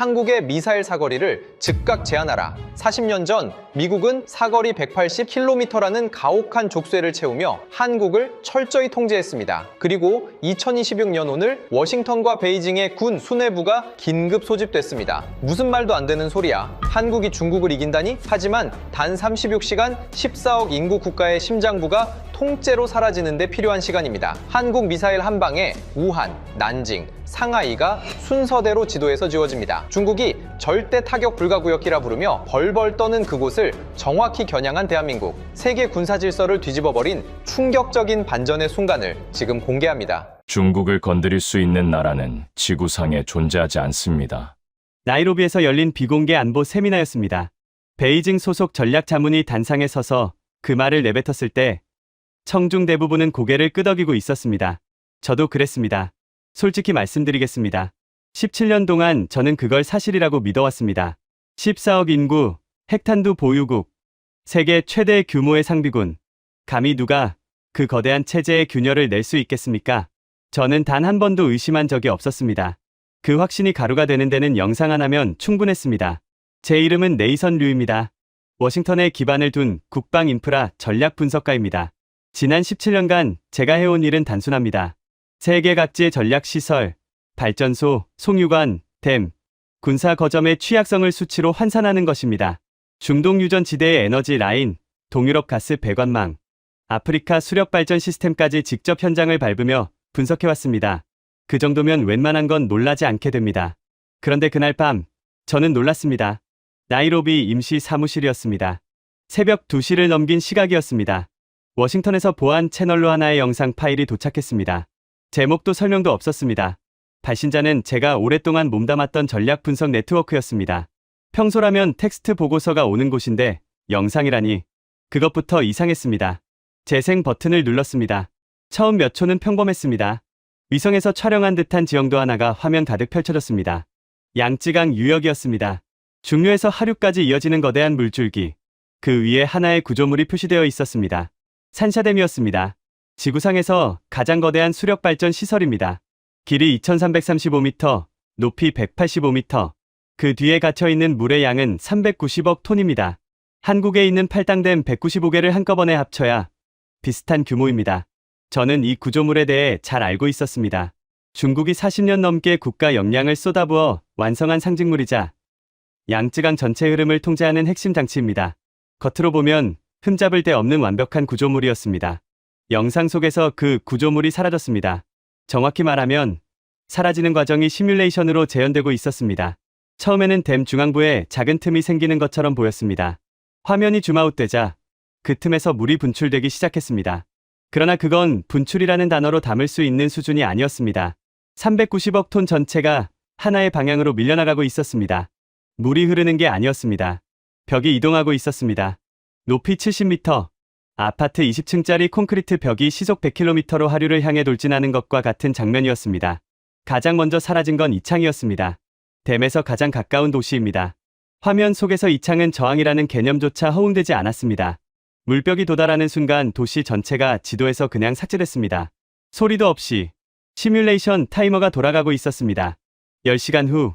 한국의 미사일 사거리를 즉각 제한하라. 40년 전 미국은 사거리 180km라는 가혹한 족쇄를 채우며 한국을 철저히 통제했습니다. 그리고 2026년 오늘 워싱턴과 베이징의 군 수뇌부가 긴급 소집됐습니다. 무슨 말도 안 되는 소리야. 한국이 중국을 이긴다니? 하지만 단 36시간 14억 인구 국가의 심장부가 통째로 사라지는 데 필요한 시간입니다. 한국 미사일 한 방에 우한, 난징, 상하이가 순서대로 지도에서 지워집니다. 중국이 절대 타격 불가 구역이라 부르며 벌벌 떠는 그곳을 정확히 겨냥한 대한민국. 세계 군사 질서를 뒤집어버린 충격적인 반전의 순간을 지금 공개합니다. 중국을 건드릴 수 있는 나라는 지구상에 존재하지 않습니다. 나이로비에서 열린 비공개 안보 세미나였습니다. 베이징 소속 전략 자문이 단상에 서서 그 말을 내뱉었을 때 청중 대부분은 고개를 끄덕이고 있었습니다. 저도 그랬습니다. 솔직히 말씀드리겠습니다. 17년 동안 저는 그걸 사실이라고 믿어왔습니다. 14억 인구, 핵탄두 보유국, 세계 최대 규모의 상비군. 감히 누가 그 거대한 체제의 균열을 낼 수 있겠습니까? 저는 단 한 번도 의심한 적이 없었습니다. 그 확신이 가루가 되는 데는 영상 하나면 충분했습니다. 제 이름은 네이선 류입니다. 워싱턴에 기반을 둔 국방 인프라 전략 분석가입니다. 지난 17년간 제가 해온 일은 단순합니다. 세계 각지의 전략시설, 발전소, 송유관, 댐, 군사 거점의 취약성을 수치로 환산하는 것입니다. 중동 유전 지대의 에너지 라인, 동유럽 가스 배관망, 아프리카 수력 발전 시스템까지 직접 현장을 밟으며 분석해왔습니다. 그 정도면 웬만한 건 놀라지 않게 됩니다. 그런데 그날 밤, 저는 놀랐습니다. 나이로비 임시 사무실이었습니다. 새벽 2시를 넘긴 시각이었습니다. 워싱턴에서 보안 채널로 하나의 영상 파일이 도착했습니다. 제목도 설명도 없었습니다. 발신자는 제가 오랫동안 몸담았던 전략 분석 네트워크였습니다. 평소라면 텍스트 보고서가 오는 곳인데 영상이라니 그것부터 이상했습니다. 재생 버튼을 눌렀습니다. 처음 몇 초는 평범했습니다. 위성에서 촬영한 듯한 지형도 하나가 화면 가득 펼쳐졌습니다. 양쯔강 유역이었습니다. 중류에서 하류까지 이어지는 거대한 물줄기. 그 위에 하나의 구조물이 표시되어 있었습니다. 산샤댐이었습니다. 지구상에서 가장 거대한 수력 발전 시설입니다. 길이 2335m, 높이 185m. 그 뒤에 갇혀있는 물의 양은 390억 톤입니다. 한국에 있는 팔당댐 195개를 한꺼번에 합쳐야 비슷한 규모입니다. 저는 이 구조물에 대해 잘 알고 있었습니다. 중국이 40년 넘게 국가 역량을 쏟아부어 완성한 상징물이자 양쯔강 전체 흐름을 통제하는 핵심 장치입니다. 겉으로 보면 흠잡을 데 없는 완벽한 구조물이었습니다. 영상 속에서 그 구조물이 사라졌습니다. 정확히 말하면 사라지는 과정이 시뮬레이션으로 재현되고 있었습니다. 처음에는 댐 중앙부에 작은 틈이 생기는 것처럼 보였습니다. 화면이 줌아웃되자 그 틈에서 물이 분출되기 시작했습니다. 그러나 그건 분출이라는 단어로 담을 수 있는 수준이 아니었습니다. 390억 톤 전체가 하나의 방향으로 밀려나가고 있었습니다. 물이 흐르는 게 아니었습니다. 벽이 이동하고 있었습니다. 높이 70m, 아파트 20층짜리 콘크리트 벽이 시속 100km로 하류를 향해 돌진하는 것과 같은 장면이었습니다. 가장 먼저 사라진 건 이 창이었습니다. 댐에서 가장 가까운 도시입니다. 화면 속에서 이 창은 저항이라는 개념조차 허용되지 않았습니다. 물벽이 도달하는 순간 도시 전체가 지도에서 그냥 삭제됐습니다. 소리도 없이 시뮬레이션 타이머가 돌아가고 있었습니다. 10시간 후,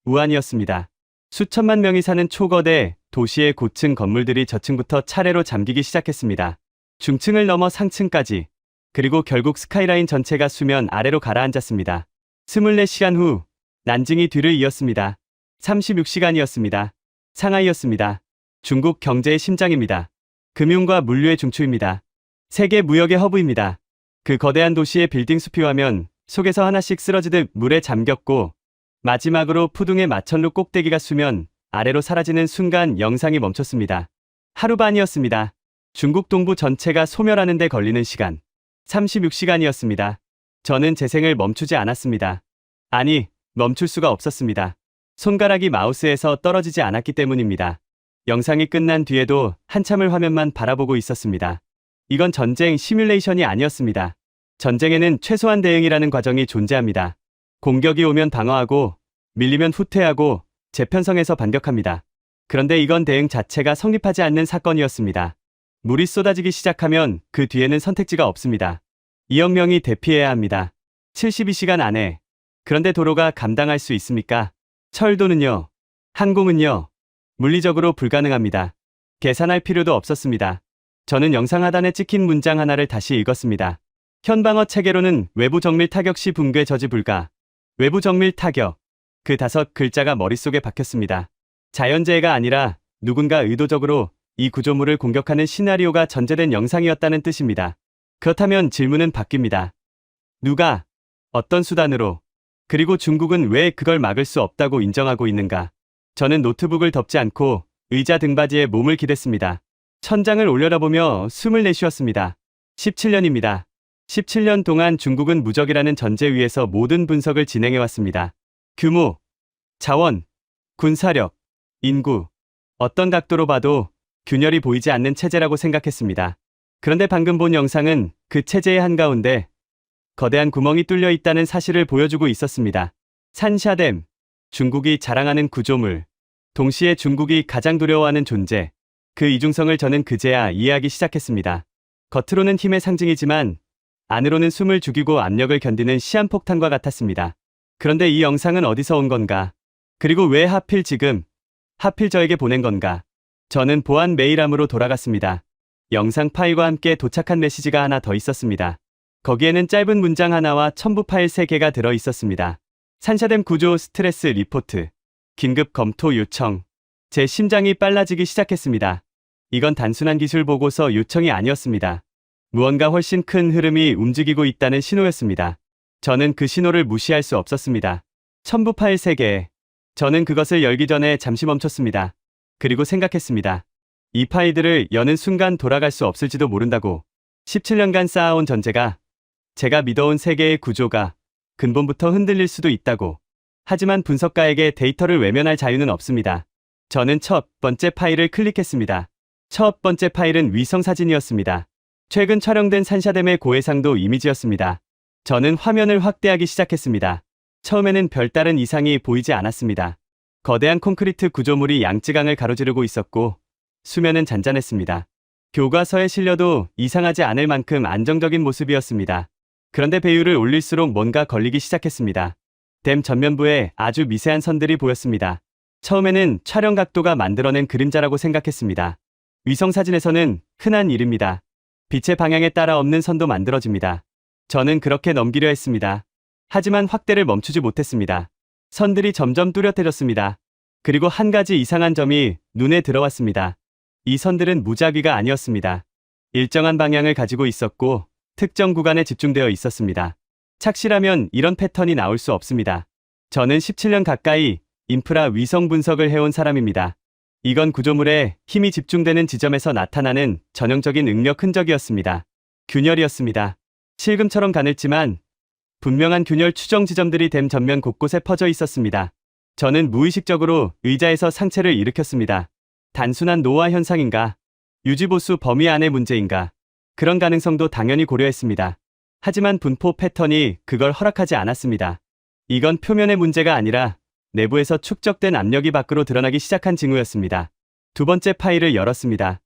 우한이었습니다. 수천만 명이 사는 초거대 도시의 고층 건물들이 저층부터 차례로 잠기기 시작했습니다. 중층을 넘어 상층까지, 그리고 결국 스카이라인 전체가 수면 아래로 가라앉았습니다. 24시간 후, 난징이 뒤를 이었습니다. 36시간이었습니다. 상하이였습니다. 중국 경제의 심장입니다. 금융과 물류의 중추입니다. 세계 무역의 허브입니다. 그 거대한 도시의 빌딩 숲이 화면 속에서 하나씩 쓰러지듯 물에 잠겼고, 마지막으로 푸둥의 마천루 꼭대기가 수면 아래로 사라지는 순간 영상이 멈췄습니다. 하루 반이었습니다. 중국 동부 전체가 소멸하는 데 걸리는 시간. 36시간이었습니다. 저는 재생을 멈추지 않았습니다. 아니, 멈출 수가 없었습니다. 손가락이 마우스에서 떨어지지 않았기 때문입니다. 영상이 끝난 뒤에도 한참을 화면만 바라보고 있었습니다. 이건 전쟁 시뮬레이션이 아니었습니다. 전쟁에는 최소한 대응이라는 과정이 존재합니다. 공격이 오면 방어하고, 밀리면 후퇴하고, 재편성해서 반격합니다. 그런데 이건 대응 자체가 성립하지 않는 사건이었습니다. 물이 쏟아지기 시작하면 그 뒤에는 선택지가 없습니다. 2억 명이 대피해야 합니다. 72시간 안에. 그런데 도로가 감당할 수 있습니까? 철도는요. 항공은요. 물리적으로 불가능합니다. 계산할 필요도 없었습니다. 저는 영상 하단에 찍힌 문장 하나를 다시 읽었습니다. 현방어 체계로는 외부 정밀 타격 시 붕괴 저지 불가. 외부 정밀 타격. 그 5글자가 머릿속에 박혔습니다. 자연재해가 아니라 누군가 의도적으로 이 구조물을 공격하는 시나리오가 전제된 영상이었다는 뜻입니다. 그렇다면 질문은 바뀝니다. 누가? 어떤 수단으로? 그리고 중국은 왜 그걸 막을 수 없다고 인정하고 있는가? 저는 노트북을 덮지 않고 의자 등받이에 몸을 기댔습니다. 천장을 올려다보며 숨을 내쉬었습니다. 17년입니다. 17년 동안 중국은 무적이라는 전제 위에서 모든 분석을 진행해왔습니다. 규모, 자원, 군사력, 인구, 어떤 각도로 봐도 균열이 보이지 않는 체제라고 생각했습니다. 그런데 방금 본 영상은 그 체제의 한가운데 거대한 구멍이 뚫려 있다는 사실을 보여주고 있었습니다. 산샤댐, 중국이 자랑하는 구조물, 동시에 중국이 가장 두려워하는 존재, 그 이중성을 저는 그제야 이해하기 시작했습니다. 겉으로는 힘의 상징이지만 안으로는 숨을 죽이고 압력을 견디는 시한폭탄과 같았습니다. 그런데 이 영상은 어디서 온 건가? 그리고 왜 하필 지금, 하필 저에게 보낸 건가? 저는 보안 메일함으로 돌아갔습니다. 영상 파일과 함께 도착한 메시지가 하나 더 있었습니다. 거기에는 짧은 문장 하나와 첨부 파일 3개가 들어 있었습니다. 산샤댐 구조 스트레스 리포트. 긴급 검토 요청. 제 심장이 빨라지기 시작했습니다. 이건 단순한 기술 보고서 요청이 아니었습니다. 무언가 훨씬 큰 흐름이 움직이고 있다는 신호였습니다. 저는 그 신호를 무시할 수 없었습니다. 첨부 파일 3개. 저는 그것을 열기 전에 잠시 멈췄습니다. 그리고 생각했습니다. 이 파일들을 여는 순간 돌아갈 수 없을지도 모른다고. 17년간 쌓아온 전제가, 제가 믿어온 세계의 구조가 근본부터 흔들릴 수도 있다고. 하지만 분석가에게 데이터를 외면할 자유는 없습니다. 저는 첫 번째 파일을 클릭했습니다. 첫 번째 파일은 위성 사진이었습니다. 최근 촬영된 산샤댐의 고해상도 이미지였습니다. 저는 화면을 확대하기 시작했습니다. 처음에는 별다른 이상이 보이지 않았습니다. 거대한 콘크리트 구조물이 양쯔강을 가로지르고 있었고 수면은 잔잔했습니다. 교과서에 실려도 이상하지 않을 만큼 안정적인 모습이었습니다. 그런데 배율을 올릴수록 뭔가 걸리기 시작했습니다. 댐 전면부에 아주 미세한 선들이 보였습니다. 처음에는 촬영 각도가 만들어낸 그림자라고 생각했습니다. 위성사진에서는 흔한 일입니다. 빛의 방향에 따라 없는 선도 만들어집니다. 저는 그렇게 넘기려 했습니다. 하지만 확대를 멈추지 못했습니다. 선들이 점점 뚜렷해졌습니다. 그리고 한 가지 이상한 점이 눈에 들어왔습니다. 이 선들은 무작위가 아니었습니다. 일정한 방향을 가지고 있었고 특정 구간에 집중되어 있었습니다. 착실하면 이런 패턴이 나올 수 없습니다. 저는 17년 가까이 인프라 위성 분석을 해온 사람입니다. 이건 구조물에 힘이 집중되는 지점에서 나타나는 전형적인 응력 흔적이었습니다. 균열이었습니다. 실금처럼 가늘지만 분명한 균열 추정 지점들이 댐 전면 곳곳에 퍼져 있었습니다. 저는 무의식적으로 의자에서 상체를 일으켰습니다. 단순한 노화 현상인가? 유지보수 범위 안의 문제인가? 그런 가능성도 당연히 고려했습니다. 하지만 분포 패턴이 그걸 허락하지 않았습니다. 이건 표면의 문제가 아니라 내부에서 축적된 압력이 밖으로 드러나기 시작한 징후였습니다. 두 번째 파일을 열었습니다.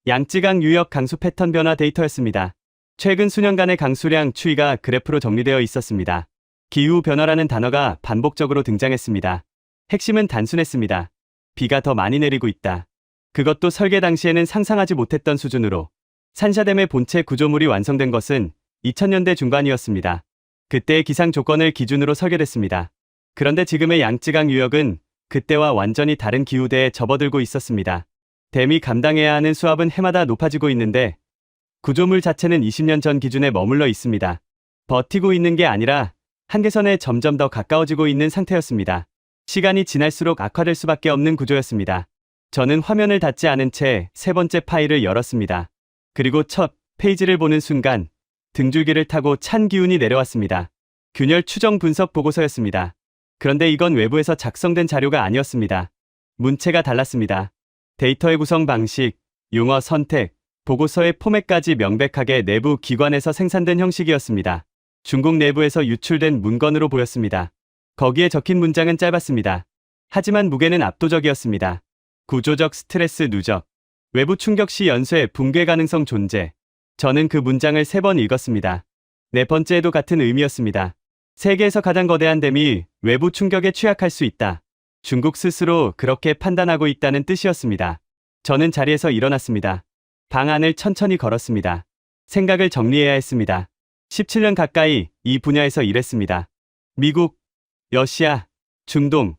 양쯔강 유역 강수 패턴 변화 데이터였습니다. 최근 수년간의 강수량 추이가 그래프로 정리되어 있었습니다. 기후 변화라는 단어가 반복적으로 등장했습니다. 핵심은 단순했습니다. 비가 더 많이 내리고 있다. 그것도 설계 당시에는 상상하지 못했던 수준으로. 산샤댐의 본체 구조물이 완성된 것은 2000년대 중반이었습니다. 그때의 기상 조건을 기준으로 설계됐습니다. 그런데 지금의 양쯔강 유역은 그때와 완전히 다른 기후대에 접어들고 있었습니다. 댐이 감당해야 하는 수압은 해마다 높아지고 있는데 구조물 자체는 20년 전 기준에 머물러 있습니다. 버티고 있는 게 아니라 한계선에 점점 더 가까워지고 있는 상태였습니다. 시간이 지날수록 악화될 수밖에 없는 구조였습니다. 저는 화면을 닫지 않은 채 세 번째 파일을 열었습니다. 그리고 첫 페이지를 보는 순간 등줄기를 타고 찬 기운이 내려왔습니다. 균열 추정 분석 보고서였습니다. 그런데 이건 외부에서 작성된 자료가 아니었습니다. 문체가 달랐습니다. 데이터의 구성 방식, 용어 선택, 보고서의 포맷까지 명백하게 내부 기관에서 생산된 형식이었습니다. 중국 내부에서 유출된 문건으로 보였습니다. 거기에 적힌 문장은 짧았습니다. 하지만 무게는 압도적이었습니다. 구조적 스트레스 누적, 외부 충격 시 연쇄 붕괴 가능성 존재. 저는 그 문장을 3번 읽었습니다. 네 번째에도 같은 의미였습니다. 세계에서 가장 거대한 댐이 외부 충격에 취약할 수 있다. 중국 스스로 그렇게 판단하고 있다는 뜻이었습니다. 저는 자리에서 일어났습니다. 방 안을 천천히 걸었습니다. 생각을 정리해야 했습니다. 17년 가까이 이 분야에서 일했습니다. 미국, 러시아, 중동,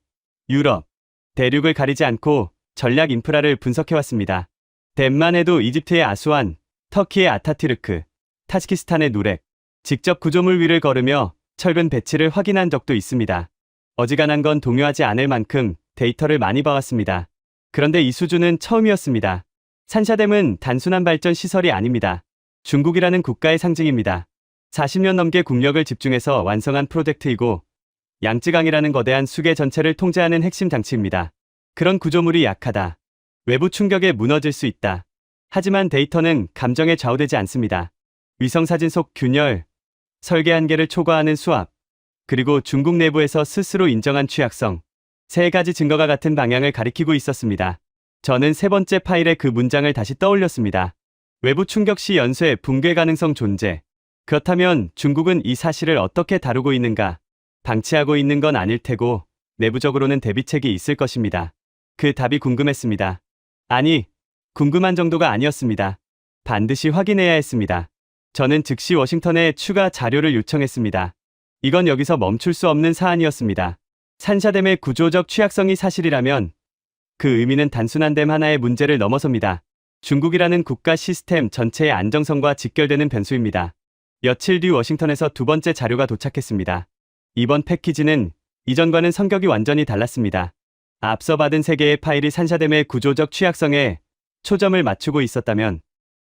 유럽, 대륙을 가리지 않고 전략 인프라를 분석해왔습니다. 덴만 해도 이집트의 아수안, 터키의 아타티르크, 타지키스탄의 누렉, 직접 구조물 위를 걸으며 철근 배치를 확인한 적도 있습니다. 어지간한 건 동요하지 않을 만큼 데이터를 많이 봐왔습니다. 그런데 이 수준은 처음이었습니다. 산샤댐은 단순한 발전 시설이 아닙니다. 중국이라는 국가의 상징입니다. 40년 넘게 국력을 집중해서 완성한 프로젝트이고 양쯔강이라는 거대한 수계 전체를 통제하는 핵심 장치입니다. 그런 구조물이 약하다. 외부 충격에 무너질 수 있다. 하지만 데이터는 감정에 좌우되지 않습니다. 위성사진 속 균열, 설계 한계를 초과하는 수압, 그리고 중국 내부에서 스스로 인정한 취약성. 세 가지 증거가 같은 방향을 가리키고 있었습니다. 저는 세 번째 파일의 그 문장을 다시 떠올렸습니다. 외부 충격 시 연쇄 붕괴 가능성 존재. 그렇다면 중국은 이 사실을 어떻게 다루고 있는가? 방치하고 있는 건 아닐 테고 내부적으로는 대비책이 있을 것입니다. 그 답이 궁금했습니다. 아니, 궁금한 정도가 아니었습니다. 반드시 확인해야 했습니다. 저는 즉시 워싱턴에 추가 자료를 요청했습니다. 이건 여기서 멈출 수 없는 사안이었습니다. 산샤댐의 구조적 취약성이 사실이라면 그 의미는 단순한 댐 하나의 문제를 넘어섭니다. 중국이라는 국가 시스템 전체의 안정성과 직결되는 변수입니다. 며칠 뒤 워싱턴에서 두 번째 자료가 도착했습니다. 이번 패키지는 이전과는 성격이 완전히 달랐습니다. 앞서 받은 세 개의 파일이 산샤댐의 구조적 취약성에 초점을 맞추고 있었다면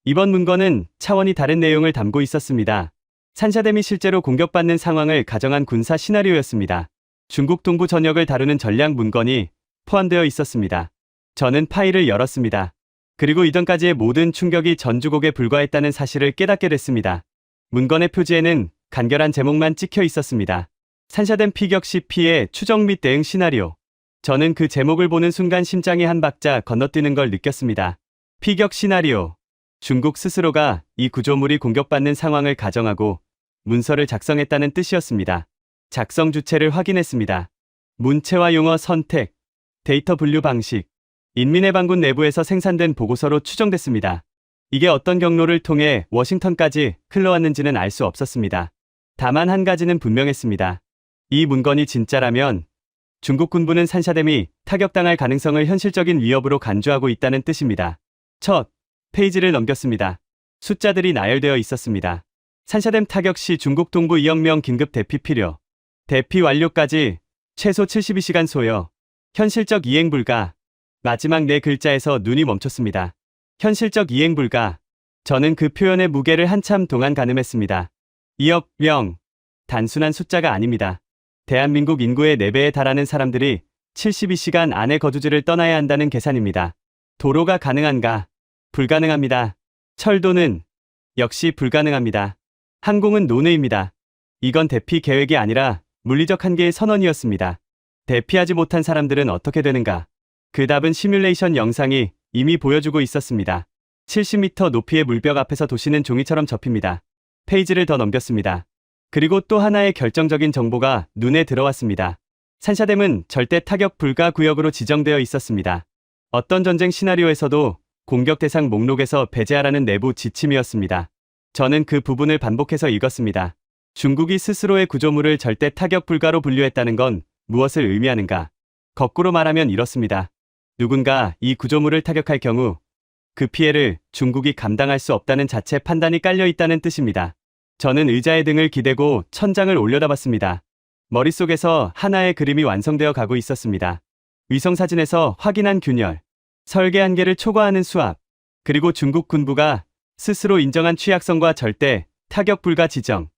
이번 문건은 차원이 다른 내용을 담고 있었습니다. 산샤댐이 실제로 공격받는 상황을 가정한 군사 시나리오였습니다. 중국 동부 전역을 다루는 전략 문건이 포함되어 있었습니다. 저는 파일을 열었습니다. 그리고 이전까지의 모든 충격이 전주곡에 불과했다는 사실을 깨닫게 됐습니다. 문건의 표지에는 간결한 제목만 찍혀 있었습니다. 산샤댐 피격 시 피해 추정 및 대응 시나리오. 저는 그 제목을 보는 순간 심장이 한 박자 건너뛰는 걸 느꼈습니다. 피격 시나리오. 중국 스스로가 이 구조물이 공격받는 상황을 가정하고 문서를 작성했다는 뜻이었습니다. 작성 주체를 확인했습니다. 문체와 용어 선택, 데이터 분류 방식, 인민해방군 내부에서 생산된 보고서로 추정됐습니다. 이게 어떤 경로를 통해 워싱턴까지 흘러왔는지는 알 수 없었습니다. 다만 한 가지는 분명했습니다. 이 문건이 진짜라면 중국 군부는 산샤댐이 타격당할 가능성을 현실적인 위협으로 간주하고 있다는 뜻입니다. 첫 페이지를 넘겼습니다. 숫자들이 나열되어 있었습니다. 산샤댐 타격 시 중국 동부 2억 명 긴급 대피 필요. 대피 완료까지 최소 72시간 소요. 현실적 이행 불가. 마지막 네 글자에서 눈이 멈췄습니다. 현실적 이행 불가. 저는 그 표현의 무게를 한참 동안 가늠했습니다. 2억 명. 단순한 숫자가 아닙니다. 대한민국 인구의 4배에 달하는 사람들이 72시간 안에 거주지를 떠나야 한다는 계산입니다. 도로가 가능한가? 불가능합니다. 철도는 역시 불가능합니다. 항공은 논외입니다. 이건 대피 계획이 아니라 물리적 한계의 선언이었습니다. 대피하지 못한 사람들은 어떻게 되는가? 그 답은 시뮬레이션 영상이 이미 보여주고 있었습니다. 70m 높이의 물벽 앞에서 도시는 종이처럼 접힙니다. 페이지를 더 넘겼습니다. 그리고 또 하나의 결정적인 정보가 눈에 들어왔습니다. 산샤댐은 절대 타격 불가 구역으로 지정되어 있었습니다. 어떤 전쟁 시나리오에서도 공격 대상 목록에서 배제하라는 내부 지침이었습니다. 저는 그 부분을 반복해서 읽었습니다. 중국이 스스로의 구조물을 절대 타격 불가로 분류했다는 건 무엇을 의미하는가? 거꾸로 말하면 이렇습니다. 누군가 이 구조물을 타격할 경우 그 피해를 중국이 감당할 수 없다는 자체 판단이 깔려 있다는 뜻입니다. 저는 의자의 등을 기대고 천장을 올려다봤습니다. 머릿속에서 하나의 그림이 완성되어 가고 있었습니다. 위성사진에서 확인한 균열, 설계 한계를 초과하는 수압, 그리고 중국 군부가 스스로 인정한 취약성과 절대 타격 불가 지정.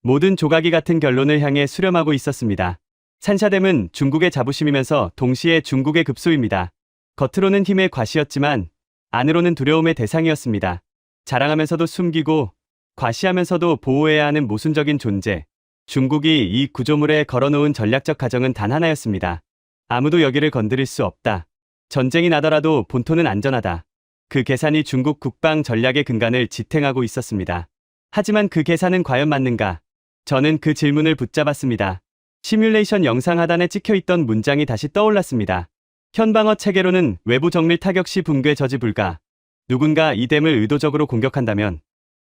모든 조각이 같은 결론을 향해 수렴하고 있었습니다. 산샤댐은 중국의 자부심이면서 동시에 중국의 급소입니다. 겉으로는 힘의 과시였지만 안으로는 두려움의 대상이었습니다. 자랑하면서도 숨기고 과시하면서도 보호해야 하는 모순적인 존재. 중국이 이 구조물에 걸어놓은 전략적 가정은 단 하나였습니다. 아무도 여기를 건드릴 수 없다. 전쟁이 나더라도 본토는 안전하다. 그 계산이 중국 국방 전략의 근간을 지탱하고 있었습니다. 하지만 그 계산은 과연 맞는가? 저는 그 질문을 붙잡았습니다. 시뮬레이션 영상 하단에 찍혀있던 문장이 다시 떠올랐습니다. 현 방어 체계로는 외부 정밀 타격 시 붕괴 저지 불가. 누군가 이 댐을 의도적으로 공격한다면,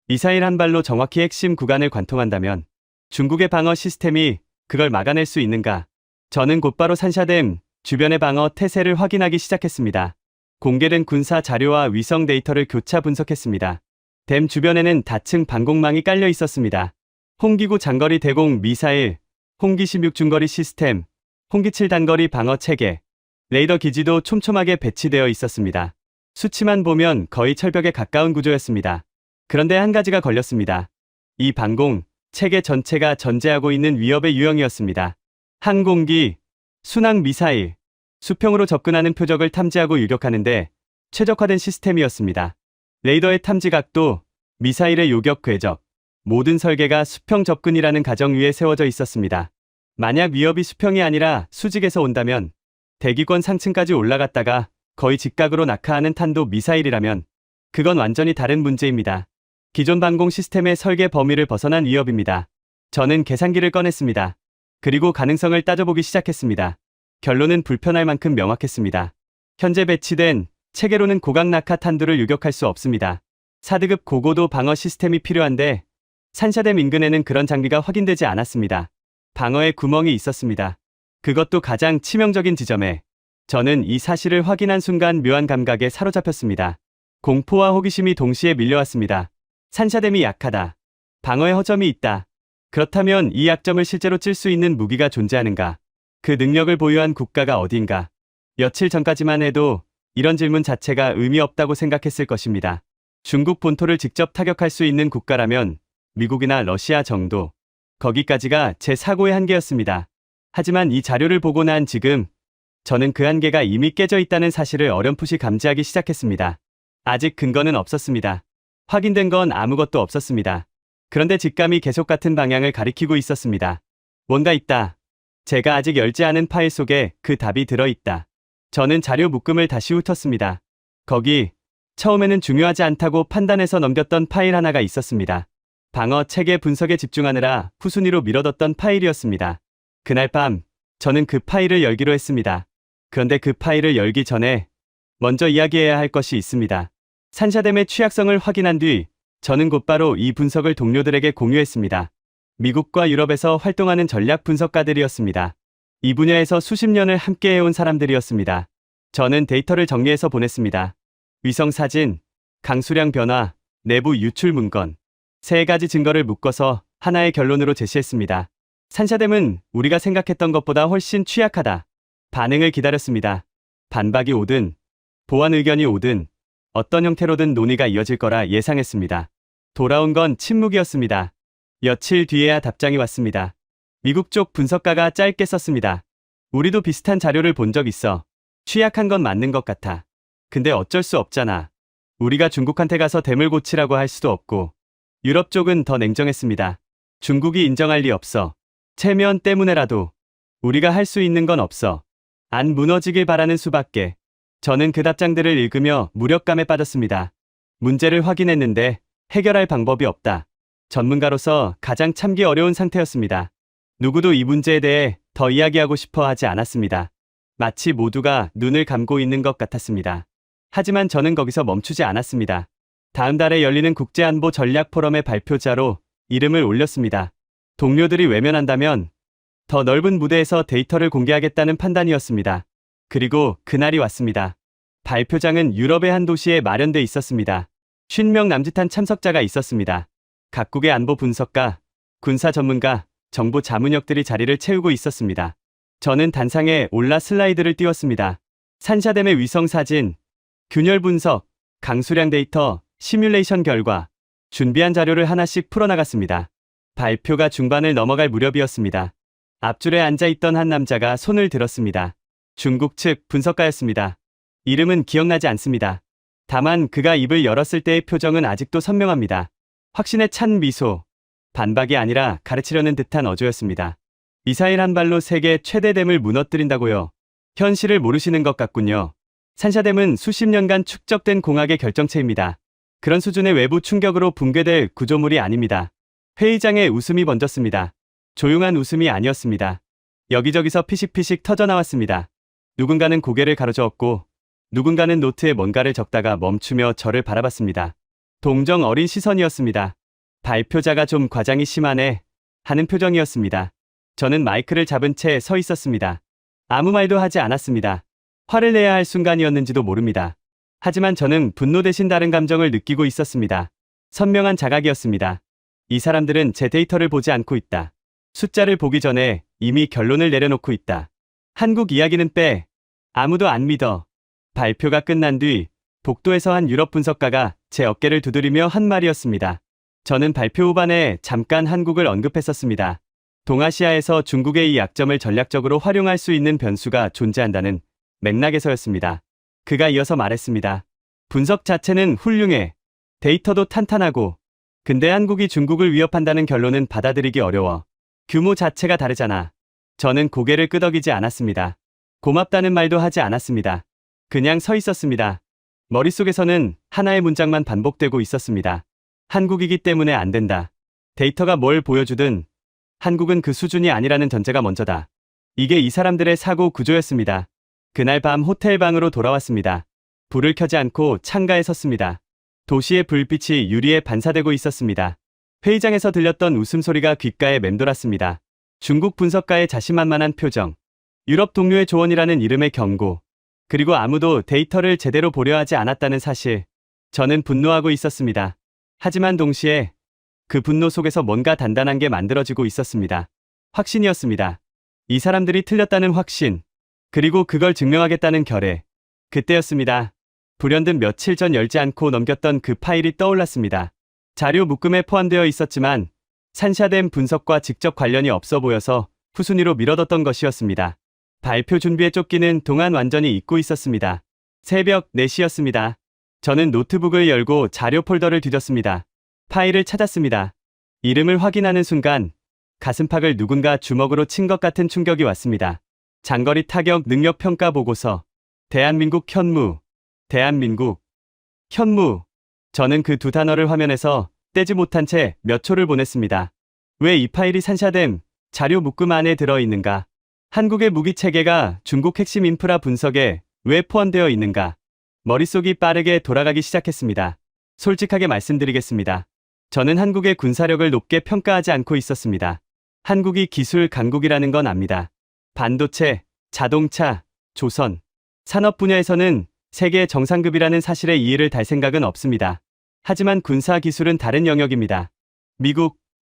미사일 한 발로 정확히 핵심 구간을 관통한다면 중국의 방어 시스템이 그걸 막아낼 수 있는가? 저는 곧바로 산샤댐 주변의 방어 태세를 확인하기 시작했습니다. 공개된 군사 자료와 위성 데이터를 교차 분석했습니다. 댐 주변에는 다층 방공망이 깔려 있었습니다. 홍기구 장거리 대공 미사일, 홍기 16 중거리 시스템, 홍기 7 단거리 방어 체계, 레이더 기지도 촘촘하게 배치되어 있었습니다. 수치만 보면 거의 철벽에 가까운 구조였습니다. 그런데 한 가지가 걸렸습니다. 이 방공 체계 전체가 전제하고 있는 위협의 유형이었습니다. 항공기, 순항 미사일, 수평으로 접근하는 표적을 탐지하고 유격하는데 최적화된 시스템이었습니다. 레이더의 탐지 각도, 미사일의 요격 궤적, 모든 설계가 수평 접근이라는 가정 위에 세워져 있었습니다. 만약 위협이 수평이 아니라 수직에서 온다면, 대기권 상층까지 올라갔다가 거의 직각으로 낙하하는 탄도 미사일이라면 그건 완전히 다른 문제입니다. 기존 방공 시스템의 설계 범위를 벗어난 위협입니다. 저는 계산기를 꺼냈습니다. 그리고 가능성을 따져보기 시작했습니다. 결론은 불편할 만큼 명확했습니다. 현재 배치된 체계로는 고각 낙하 탄두를 유격할 수 없습니다. 4등급 고고도 방어 시스템이 필요한데 산샤댐 인근에는 그런 장비가 확인되지 않았습니다. 방어에 구멍이 있었습니다. 그것도 가장 치명적인 지점에. 저는 이 사실을 확인한 순간 묘한 감각에 사로잡혔습니다. 공포와 호기심이 동시에 밀려왔습니다. 산샤댐이 약하다. 방어에 허점이 있다. 그렇다면 이 약점을 실제로 찔 수 있는 무기가 존재하는가? 그 능력을 보유한 국가가 어딘가? 며칠 전까지만 해도 이런 질문 자체가 의미 없다고 생각했을 것입니다. 중국 본토를 직접 타격할 수 있는 국가라면 미국이나 러시아 정도. 거기까지가 제 사고의 한계였습니다. 하지만 이 자료를 보고 난 지금 저는 그 한계가 이미 깨져 있다는 사실을 어렴풋이 감지하기 시작했습니다. 아직 근거는 없었습니다. 확인된 건 아무것도 없었습니다. 그런데 직감이 계속 같은 방향을 가리키고 있었습니다. 뭔가 있다. 제가 아직 열지 않은 파일 속에 그 답이 들어있다. 저는 자료 묶음을 다시 훑었습니다. 거기 처음에는 중요하지 않다고 판단해서 넘겼던 파일 하나가 있었습니다. 방어 체계 분석에 집중하느라 후순위로 미뤄뒀던 파일이었습니다. 그날 밤 저는 그 파일을 열기로 했습니다. 그런데 그 파일을 열기 전에 먼저 이야기해야 할 것이 있습니다. 산샤댐의 취약성을 확인한 뒤 저는 곧바로 이 분석을 동료들에게 공유했습니다. 미국과 유럽에서 활동하는 전략 분석가들이었습니다. 이 분야에서 수십 년을 함께 해온 사람들이었습니다. 저는 데이터를 정리해서 보냈습니다. 위성 사진, 강수량 변화, 내부 유출 문건, 세 가지 증거를 묶어서 하나의 결론으로 제시했습니다. 산샤댐은 우리가 생각했던 것보다 훨씬 취약하다. 반응을 기다렸습니다. 반박이 오든 보완 의견이 오든 어떤 형태로든 논의가 이어질 거라 예상했습니다. 돌아온 건 침묵이었습니다. 며칠 뒤에야 답장이 왔습니다. 미국 쪽 분석가가 짧게 썼습니다. 우리도 비슷한 자료를 본 적 있어. 취약한 건 맞는 것 같아. 근데 어쩔 수 없잖아. 우리가 중국한테 가서 댐을 고치라고 할 수도 없고. 유럽 쪽은 더 냉정했습니다. 중국이 인정할 리 없어. 체면 때문에라도 우리가 할 수 있는 건 없어. 안 무너지길 바라는 수밖에. 저는 그 답장들을 읽으며 무력감에 빠졌습니다. 문제를 확인했는데 해결할 방법이 없다. 전문가로서 가장 참기 어려운 상태였습니다. 누구도 이 문제에 대해 더 이야기하고 싶어 하지 않았습니다. 마치 모두가 눈을 감고 있는 것 같았습니다. 하지만 저는 거기서 멈추지 않았습니다. 다음 달에 열리는 국제안보 전략 포럼의 발표자로 이름을 올렸습니다. 동료들이 외면한다면 더 넓은 무대에서 데이터를 공개하겠다는 판단이었습니다. 그리고 그날이 왔습니다. 발표장은 유럽의 한 도시에 마련돼 있었습니다. 50명 남짓한 참석자가 있었습니다. 각국의 안보 분석가, 군사 전문가, 정보 자문역들이 자리를 채우고 있었습니다. 저는 단상에 올라 슬라이드를 띄웠습니다. 산샤댐의 위성 사진, 균열 분석, 강수량 데이터, 시뮬레이션 결과, 준비한 자료를 하나씩 풀어나갔습니다. 발표가 중반을 넘어갈 무렵이었습니다. 앞줄에 앉아있던 한 남자가 손을 들었습니다. 중국 측 분석가였습니다. 이름은 기억나지 않습니다. 다만 그가 입을 열었을 때의 표정은 아직도 선명합니다. 확신에 찬 미소, 반박이 아니라 가르치려는 듯한 어조였습니다. 미사일 한 발로 세계 최대 댐을 무너뜨린다고요. 현실을 모르시는 것 같군요. 산샤댐은 수십 년간 축적된 공학의 결정체입니다. 그런 수준의 외부 충격으로 붕괴될 구조물이 아닙니다. 회의장에 웃음이 번졌습니다. 조용한 웃음이 아니었습니다. 여기저기서 피식피식 터져 나왔습니다. 누군가는 고개를 가로저었고 누군가는 노트에 뭔가를 적다가 멈추며 저를 바라봤습니다. 동정 어린 시선이었습니다. 발표자가 좀 과장이 심하네 하는 표정이었습니다. 저는 마이크를 잡은 채 서 있었습니다. 아무 말도 하지 않았습니다. 화를 내야 할 순간이었는지도 모릅니다. 하지만 저는 분노 대신 다른 감정을 느끼고 있었습니다. 선명한 자각이었습니다. 이 사람들은 제 데이터를 보지 않고 있다. 숫자를 보기 전에 이미 결론을 내려놓고 있다. 한국 이야기는 빼. 아무도 안 믿어. 발표가 끝난 뒤 복도에서 한 유럽 분석가가 제 어깨를 두드리며 한 말이었습니다. 저는 발표 후반에 잠깐 한국을 언급했었습니다. 동아시아에서 중국의 이 약점을 전략적으로 활용할 수 있는 변수가 존재한다는 맥락에서였습니다. 그가 이어서 말했습니다. 분석 자체는 훌륭해. 데이터도 탄탄하고. 근데 한국이 중국을 위협한다는 결론은 받아들이기 어려워. 규모 자체가 다르잖아. 저는 고개를 끄덕이지 않았습니다. 고맙다는 말도 하지 않았습니다. 그냥 서 있었습니다. 머릿속에서는 하나의 문장만 반복되고 있었습니다. 한국이기 때문에 안 된다. 데이터가 뭘 보여주든 한국은 그 수준이 아니라는 전제가 먼저다. 이게 이 사람들의 사고 구조였습니다. 그날 밤 호텔 방으로 돌아왔습니다. 불을 켜지 않고 창가에 섰습니다. 도시의 불빛이 유리에 반사되고 있었습니다. 회의장에서 들렸던 웃음소리가 귓가에 맴돌았습니다. 중국 분석가의 자신만만한 표정, 유럽 동료의 조언이라는 이름의 경고, 그리고 아무도 데이터를 제대로 보려 하지 않았다는 사실. 저는 분노하고 있었습니다. 하지만 동시에 그 분노 속에서 뭔가 단단한 게 만들어지고 있었습니다. 확신이었습니다. 이 사람들이 틀렸다는 확신, 그리고 그걸 증명하겠다는 결의. 그때였습니다. 불현듯 며칠 전 열지 않고 넘겼던 그 파일이 떠올랐습니다. 자료 묶음에 포함되어 있었지만 산샤댐 분석과 직접 관련이 없어 보여서 후순위로 미뤄뒀던 것이었습니다. 발표 준비에 쫓기는 동안 완전히 잊고 있었습니다. 새벽 4시였습니다. 저는 노트북을 열고 자료 폴더를 뒤졌습니다. 파일을 찾았습니다. 이름을 확인하는 순간 가슴팍을 누군가 주먹으로 친 것 같은 충격이 왔습니다. 장거리 타격 능력 평가 보고서. 대한민국 현무. 대한민국 현무. 저는 그 두 단어를 화면에서 떼지 못한 채 몇 초를 보냈습니다. 왜 이 파일이 산샤댐 자료 묶음 안에 들어있는가? 한국의 무기 체계가 중국 핵심 인프라 분석에 왜 포함되어 있는가? 머릿속이 빠르게 돌아가기 시작했습니다. 솔직하게 말씀드리겠습니다. 저는 한국의 군사력을 높게 평가하지 않고 있었습니다. 한국이 기술 강국이라는 건 압니다. 반도체, 자동차, 조선, 산업 분야에서는 세계 정상급이라는 사실에 이의를 달 생각은 없습니다. 하지만 군사 기술은 다른 영역입니다. 미국,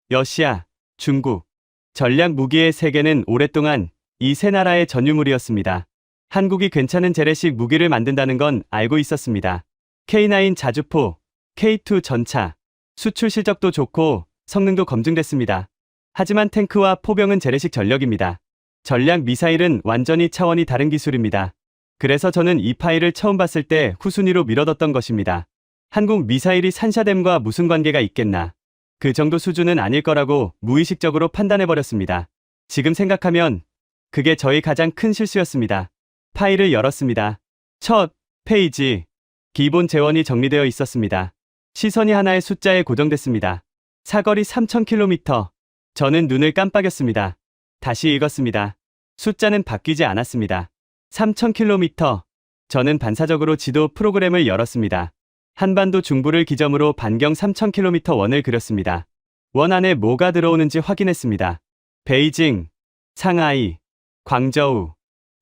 러시아, 중국, 전략 무기의 세계는 오랫동안 이 세 나라의 전유물이었습니다. 한국이 괜찮은 재래식 무기를 만든다는 건 알고 있었습니다. K9 자주포, K2 전차, 수출 실적도 좋고 성능도 검증됐습니다. 하지만 탱크와 포병은 재래식 전력입니다. 전략 미사일은 완전히 차원이 다른 기술입니다. 그래서 저는 이 파일을 처음 봤을 때 후순위로 미뤄뒀던 것입니다. 한국 미사일이 산샤댐과 무슨 관계가 있겠나. 그 정도 수준은 아닐 거라고 무의식적으로 판단해버렸습니다. 지금 생각하면 그게 저의 가장 큰 실수였습니다. 파일을 열었습니다. 첫 페이지. 기본 재원이 정리되어 있었습니다. 시선이 하나의 숫자에 고정됐습니다. 사거리 3000km. 저는 눈을 깜빡였습니다. 다시 읽었습니다. 숫자는 바뀌지 않았습니다. 3000km. 저는 반사적으로 지도 프로그램을 열었습니다. 한반도 중부를 기점으로 반경 3000km 원을 그렸습니다. 원 안에 뭐가 들어오는지 확인했습니다. 베이징, 상하이, 광저우,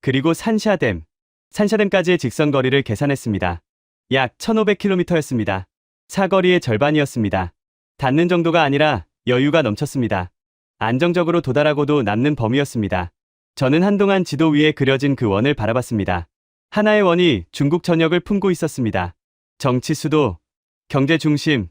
그리고 산샤댐. 산샤댐까지의 직선 거리를 계산했습니다. 약 1500km였습니다. 사거리의 절반이었습니다. 닿는 정도가 아니라 여유가 넘쳤습니다. 안정적으로 도달하고도 남는 범위였습니다. 저는 한동안 지도 위에 그려진 그 원을 바라봤습니다. 하나의 원이 중국 전역을 품고 있었습니다. 정치 수도, 경제 중심,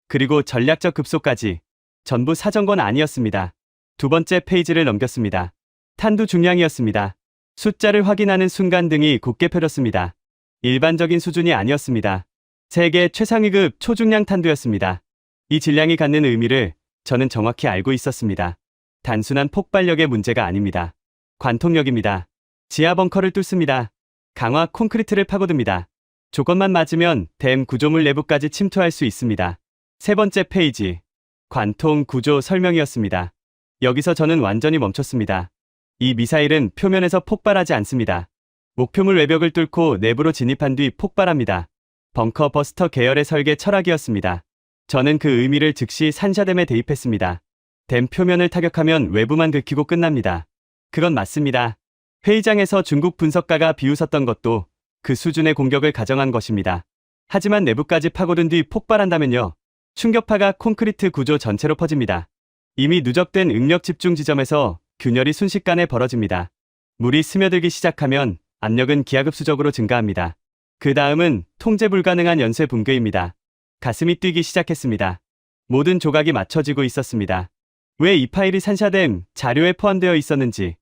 그리고 전략적 급소까지 전부 사정권 아니었습니다. 두 번째 페이지를 넘겼습니다. 탄두 중량이었습니다. 숫자를 확인하는 순간 등이 굳게 펴졌습니다. 일반적인 수준이 아니었습니다. 세계 최상위급 초중량 탄두였습니다. 이 질량이 갖는 의미를 저는 정확히 알고 있었습니다. 단순한 폭발력의 문제가 아닙니다. 관통력입니다. 지하 벙커를 뚫습니다. 강화 콘크리트를 파고듭니다. 조건만 맞으면 댐 구조물 내부까지 침투할 수 있습니다. 세 번째 페이지. 관통 구조 설명이었습니다. 여기서 저는 완전히 멈췄습니다. 이 미사일은 표면에서 폭발하지 않습니다. 목표물 외벽을 뚫고 내부로 진입한 뒤 폭발합니다. 벙커 버스터 계열의 설계 철학이었습니다. 저는 그 의미를 즉시 산샤댐에 대입했습니다. 댐 표면을 타격하면 외부만 긁히고 끝납니다. 그건 맞습니다. 회의장에서 중국 분석가가 비웃었던 것도 그 수준의 공격을 가정한 것입니다. 하지만 내부까지 파고든 뒤 폭발한다면요. 충격파가 콘크리트 구조 전체로 퍼집니다. 이미 누적된 응력 집중 지점에서 균열이 순식간에 벌어집니다. 물이 스며들기 시작하면 압력은 기하급수적으로 증가합니다. 그 다음은 통제 불가능한 연쇄 붕괴입니다. 가슴이 뛰기 시작했습니다. 모든 조각이 맞춰지고 있었습니다. 왜 이 파일이 산샤댐 자료에 포함되어 있었는지,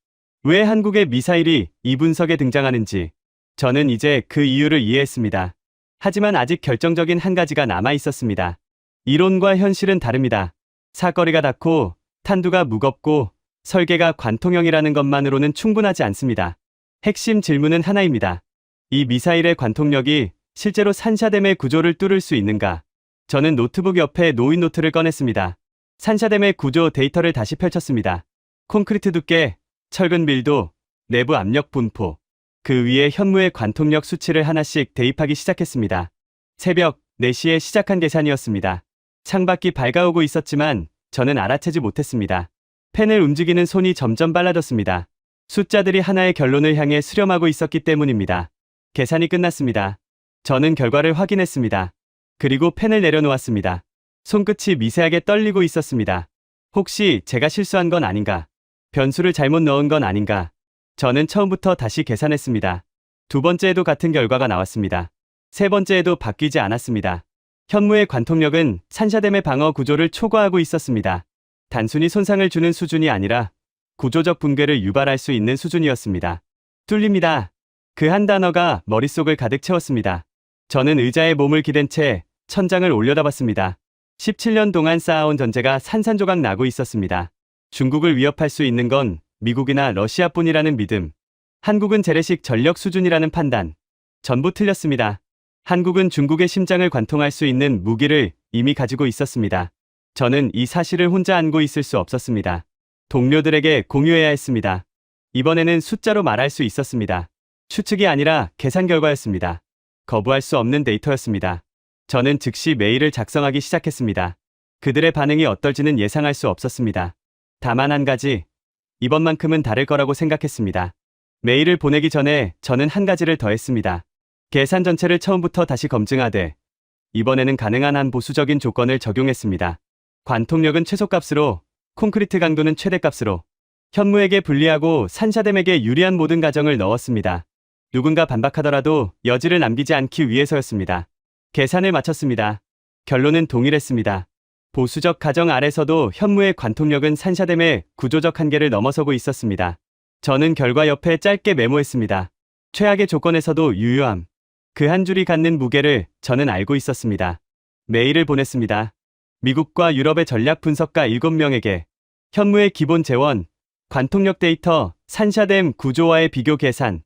왜 한국의 미사일이 이 분석에 등장하는지, 저는 이제 그 이유를 이해했습니다. 하지만 아직 결정적인 한 가지가 남아 있었습니다. 이론과 현실은 다릅니다. 사거리가 닿고 탄두가 무겁고 설계가 관통형이라는 것만으로는 충분하지 않습니다. 핵심 질문은 하나입니다. 이 미사일의 관통력이 실제로 산샤댐의 구조를 뚫을 수 있는가? 저는 노트북 옆에 놓인 노트를 꺼냈습니다. 산샤댐의 구조 데이터를 다시 펼쳤습니다. 콘크리트 두께, 철근 밀도, 내부 압력 분포, 그 위에 현무의 관통력 수치를 하나씩 대입하기 시작했습니다. 새벽 4시에 시작한 계산이었습니다. 창밖이 밝아오고 있었지만 저는 알아채지 못했습니다. 펜을 움직이는 손이 점점 빨라졌습니다. 숫자들이 하나의 결론을 향해 수렴하고 있었기 때문입니다. 계산이 끝났습니다. 저는 결과를 확인했습니다. 그리고 펜을 내려놓았습니다. 손끝이 미세하게 떨리고 있었습니다. 혹시 제가 실수한 건 아닌가? 변수를 잘못 넣은 건 아닌가? 저는 처음부터 다시 계산했습니다. 두 번째에도 같은 결과가 나왔습니다. 세 번째에도 바뀌지 않았습니다. 현무의 관통력은 산샤댐의 방어 구조를 초과하고 있었습니다. 단순히 손상을 주는 수준이 아니라 구조적 붕괴를 유발할 수 있는 수준이었습니다. 뚫립니다. 그 한 단어가 머릿속을 가득 채웠습니다. 저는 의자에 몸을 기댄 채 천장을 올려다봤습니다. 17년 동안 쌓아온 전제가 산산조각 나고 있었습니다. 중국을 위협할 수 있는 건 미국이나 러시아뿐이라는 믿음. 한국은 재래식 전력 수준이라는 판단. 전부 틀렸습니다. 한국은 중국의 심장을 관통할 수 있는 무기를 이미 가지고 있었습니다. 저는 이 사실을 혼자 안고 있을 수 없었습니다. 동료들에게 공유해야 했습니다. 이번에는 숫자로 말할 수 있었습니다. 추측이 아니라 계산 결과였습니다. 거부할 수 없는 데이터였습니다. 저는 즉시 메일을 작성하기 시작했습니다. 그들의 반응이 어떨지는 예상할 수 없었습니다. 다만 한 가지, 이번만큼은 다를 거라고 생각했습니다. 메일을 보내기 전에 저는 한 가지를 더했습니다. 계산 전체를 처음부터 다시 검증하되 이번에는 가능한 한 보수적인 조건을 적용했습니다. 관통력은 최소값으로, 콘크리트 강도는 최대값으로, 현무에게 불리하고 산샤댐에게 유리한 모든 가정을 넣었습니다. 누군가 반박하더라도 여지를 남기지 않기 위해서였습니다. 계산을 마쳤습니다. 결론은 동일했습니다. 보수적 가정 아래서도 현무의 관통력은 산샤댐의 구조적 한계를 넘어서고 있었습니다. 저는 결과 옆에 짧게 메모했습니다. 최악의 조건에서도 유효함. 그 한 줄이 갖는 무게를 저는 알고 있었습니다. 메일을 보냈습니다. 미국과 유럽의 전략 분석가 7명에게 현무의 기본 재원, 관통력 데이터, 산샤댐 구조와의 비교 계산,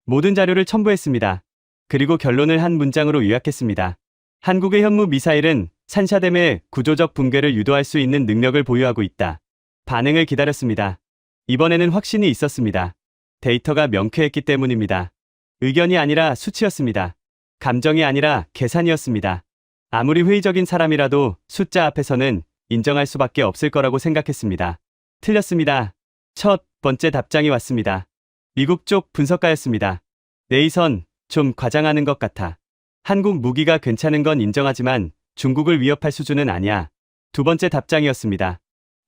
모든 자료를 첨부했습니다. 그리고 결론을 한 문장으로 요약했습니다. 한국의 현무 미사일은 산샤댐의 구조적 붕괴를 유도할 수 있는 능력을 보유하고 있다. 반응을 기다렸습니다. 이번에는 확신이 있었습니다. 데이터가 명쾌했기 때문입니다. 의견이 아니라 수치였습니다. 감정이 아니라 계산이었습니다. 아무리 회의적인 사람이라도 숫자 앞에서는 인정할 수밖에 없을 거라고 생각했습니다. 틀렸습니다. 첫 번째 답장이 왔습니다. 미국 쪽 분석가였습니다. 네이선, 좀 과장하는 것 같아. 한국 무기가 괜찮은 건 인정하지만 중국을 위협할 수준은 아니야. 두 번째 답장이었습니다.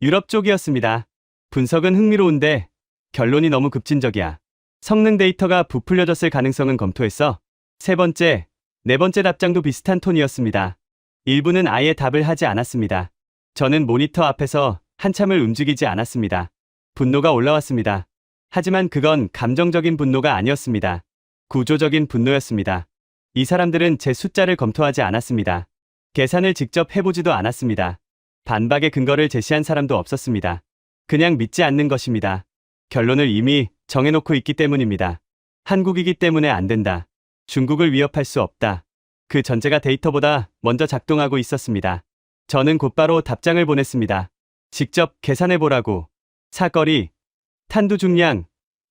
유럽 쪽이었습니다. 분석은 흥미로운데 결론이 너무 급진적이야. 성능 데이터가 부풀려졌을 가능성은 검토했어. 세 번째, 네 번째 답장도 비슷한 톤이었습니다. 일부는 아예 답을 하지 않았습니다. 저는 모니터 앞에서 한참을 움직이지 않았습니다. 분노가 올라왔습니다. 하지만 그건 감정적인 분노가 아니었습니다. 구조적인 분노였습니다. 이 사람들은 제 숫자를 검토하지 않았습니다. 계산을 직접 해보지도 않았습니다. 반박의 근거를 제시한 사람도 없었습니다. 그냥 믿지 않는 것입니다. 결론을 이미 정해놓고 있기 때문입니다. 한국이기 때문에 안 된다. 중국을 위협할 수 없다. 그 전제가 데이터보다 먼저 작동하고 있었습니다. 저는 곧바로 답장을 보냈습니다. 직접 계산해보라고. 사거리, 탄두 중량,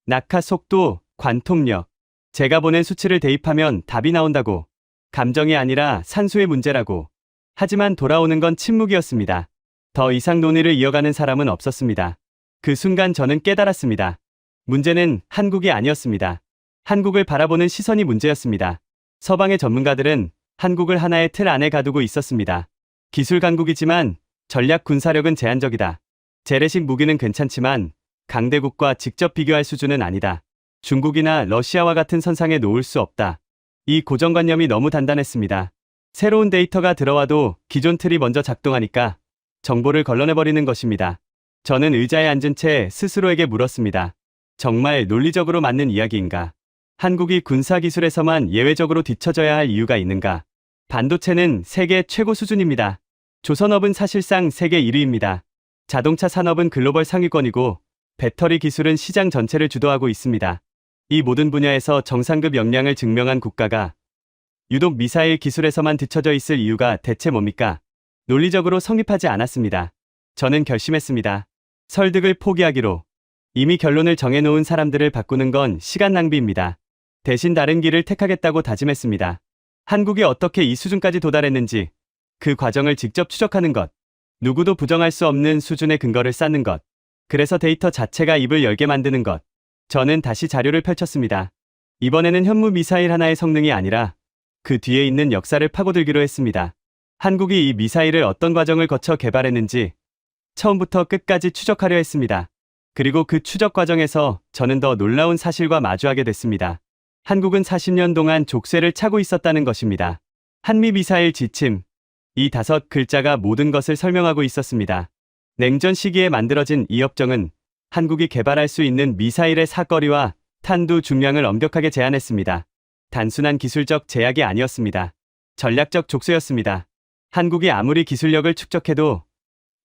낙하 속도, 관통력. 제가 보낸 수치를 대입하면 답이 나온다고. 감정이 아니라 산수의 문제라고. 하지만 돌아오는 건 침묵이었습니다. 더 이상 논의를 이어가는 사람은 없었습니다. 그 순간 저는 깨달았습니다. 문제는 한국이 아니었습니다. 한국을 바라보는 시선이 문제였습니다. 서방의 전문가들은 한국을 하나의 틀 안에 가두고 있었습니다. 기술 강국이지만 전략 군사력은 제한적이다. 재래식 무기는 괜찮지만 강대국과 직접 비교할 수준은 아니다. 중국이나 러시아와 같은 선상에 놓을 수 없다. 이 고정관념이 너무 단단했습니다. 새로운 데이터가 들어와도 기존 틀이 먼저 작동하니까 정보를 걸러내버리는 것입니다. 저는 의자에 앉은 채 스스로에게 물었습니다. 정말 논리적으로 맞는 이야기인가? 한국이 군사기술에서만 예외적으로 뒤처져야 할 이유가 있는가? 반도체는 세계 최고 수준입니다. 조선업은 사실상 세계 1위입니다. 자동차 산업은 글로벌 상위권이고 배터리 기술은 시장 전체를 주도하고 있습니다. 이 모든 분야에서 정상급 역량을 증명한 국가가 유독 미사일 기술에서만 뒤처져 있을 이유가 대체 뭡니까? 논리적으로 성립하지 않았습니다. 저는 결심했습니다. 설득을 포기하기로. 이미 결론을 정해놓은 사람들을 바꾸는 건 시간 낭비입니다. 대신 다른 길을 택하겠다고 다짐했습니다. 한국이 어떻게 이 수준까지 도달했는지 그 과정을 직접 추적하는 것. 누구도 부정할 수 없는 수준의 근거를 쌓는 것. 그래서 데이터 자체가 입을 열게 만드는 것. 저는 다시 자료를 펼쳤습니다. 이번에는 현무 미사일 하나의 성능이 아니라 그 뒤에 있는 역사를 파고들기로 했습니다. 한국이 이 미사일을 어떤 과정을 거쳐 개발했는지 처음부터 끝까지 추적하려 했습니다. 그리고 그 추적 과정에서 저는 더 놀라운 사실과 마주하게 됐습니다. 한국은 40년 동안 족쇄를 차고 있었다는 것입니다. 한미 미사일 지침. 이 5글자가 모든 것을 설명하고 있었습니다. 냉전 시기에 만들어진 이 협정은 한국이 개발할 수 있는 미사일의 사거리와 탄두 중량을 엄격하게 제한했습니다. 단순한 기술적 제약이 아니었습니다. 전략적 족쇄였습니다. 한국이 아무리 기술력을 축적해도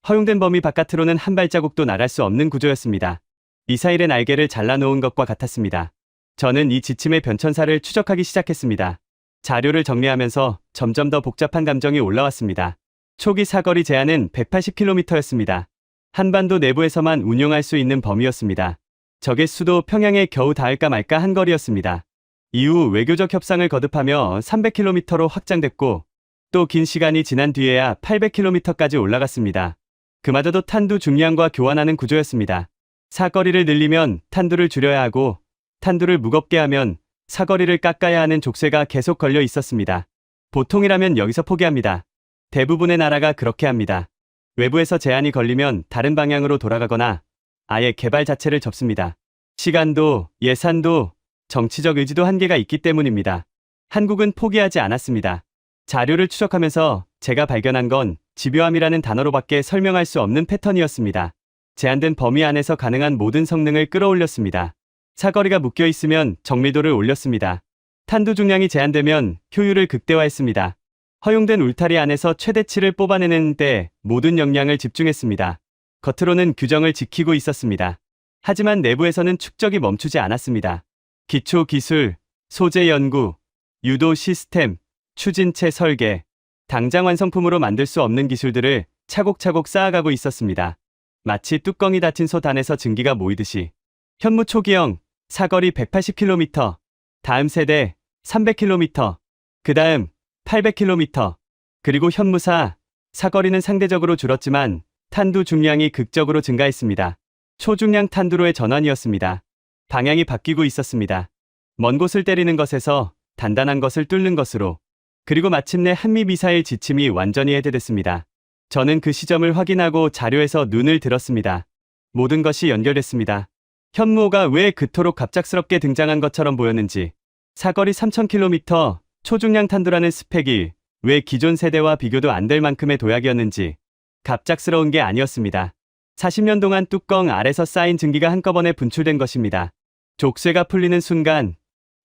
허용된 범위 바깥으로는 한 발자국도 나갈 수 없는 구조였습니다. 미사일의 날개를 잘라놓은 것과 같았습니다. 저는 이 지침의 변천사를 추적하기 시작했습니다. 자료를 정리하면서 점점 더 복잡한 감정이 올라왔습니다. 초기 사거리 제한은 180km였습니다. 한반도 내부에서만 운용할 수 있는 범위였습니다. 적의 수도 평양에 겨우 닿을까 말까 한 거리였습니다. 이후 외교적 협상을 거듭하며 300km로 확장됐고 또 긴 시간이 지난 뒤에야 800km까지 올라갔습니다. 그마저도 탄두 중량과 교환하는 구조였습니다. 사거리를 늘리면 탄두를 줄여야 하고 탄두를 무겁게 하면 사거리를 깎아야 하는 족쇄가 계속 걸려 있었습니다. 보통이라면 여기서 포기합니다. 대부분의 나라가 그렇게 합니다. 외부에서 제한이 걸리면 다른 방향으로 돌아가거나 아예 개발 자체를 접습니다. 시간도, 예산도, 정치적 의지도 한계가 있기 때문입니다. 한국은 포기하지 않았습니다. 자료를 추적하면서 제가 발견한 건 집요함이라는 단어로밖에 설명할 수 없는 패턴이었습니다. 제한된 범위 안에서 가능한 모든 성능을 끌어올렸습니다. 사거리가 묶여 있으면 정밀도를 올렸습니다. 탄두 중량이 제한되면 효율을 극대화했습니다. 허용된 울타리 안에서 최대치를 뽑아내는 데 모든 역량을 집중했습니다. 겉으로는 규정을 지키고 있었습니다. 하지만 내부에서는 축적이 멈추지 않았습니다. 기초 기술, 소재 연구, 유도 시스템, 추진체 설계, 당장 완성품으로 만들 수 없는 기술들을 차곡차곡 쌓아가고 있었습니다. 마치 뚜껑이 닫힌 솥 안에서 증기가 모이듯이. 현무 초기형, 사거리 180km, 다음 세대 300km, 그 다음 800km, 그리고 현무사, 사거리는 상대적으로 줄었지만 탄두 중량이 극적으로 증가했습니다. 초중량 탄두로의 전환이었습니다. 방향이 바뀌고 있었습니다. 먼 곳을 때리는 것에서 단단한 것을 뚫는 것으로. 그리고 마침내 한미 미사일 지침이 완전히 해제됐습니다. 저는 그 시점을 확인하고 자료에서 눈을 들었습니다. 모든 것이 연결됐습니다. 현무호가 왜 그토록 갑작스럽게 등장한 것처럼 보였는지, 사거리 3000km, 초중량 탄두라는 스펙이 왜 기존 세대와 비교도 안 될 만큼의 도약이었는지, 갑작스러운 게 아니었습니다. 40년 동안 뚜껑 아래서 쌓인 증기가 한꺼번에 분출된 것입니다. 족쇄가 풀리는 순간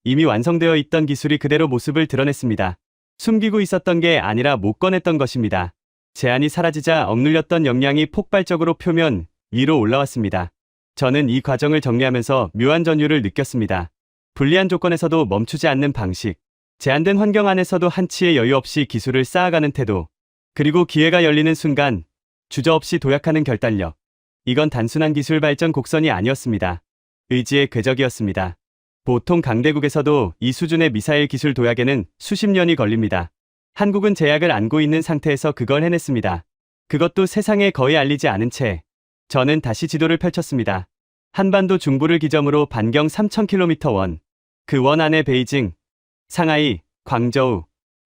이미 완성되어 있던 기술이 그대로 모습을 드러냈습니다. 숨기고 있었던 게 아니라 못 꺼냈던 것입니다. 제한이 사라지자 억눌렸던 역량이 폭발적으로 표면 위로 올라왔습니다. 저는 이 과정을 정리하면서 묘한 전율을 느꼈습니다. 불리한 조건에서도 멈추지 않는 방식, 제한된 환경 안에서도 한치의 여유 없이 기술을 쌓아가는 태도, 그리고 기회가 열리는 순간 주저없이 도약하는 결단력. 이건 단순한 기술 발전 곡선이 아니었습니다. 의지의 궤적이었습니다. 보통 강대국에서도 이 수준의 미사일 기술 도약에는 수십 년이 걸립니다. 한국은 제약을 안고 있는 상태에서 그걸 해냈습니다. 그것도 세상에 거의 알리지 않은 채. 저는 다시 지도를 펼쳤습니다. 한반도 중부를 기점으로 반경 3,000km 원. 그 원 안에 베이징, 상하이, 광저우,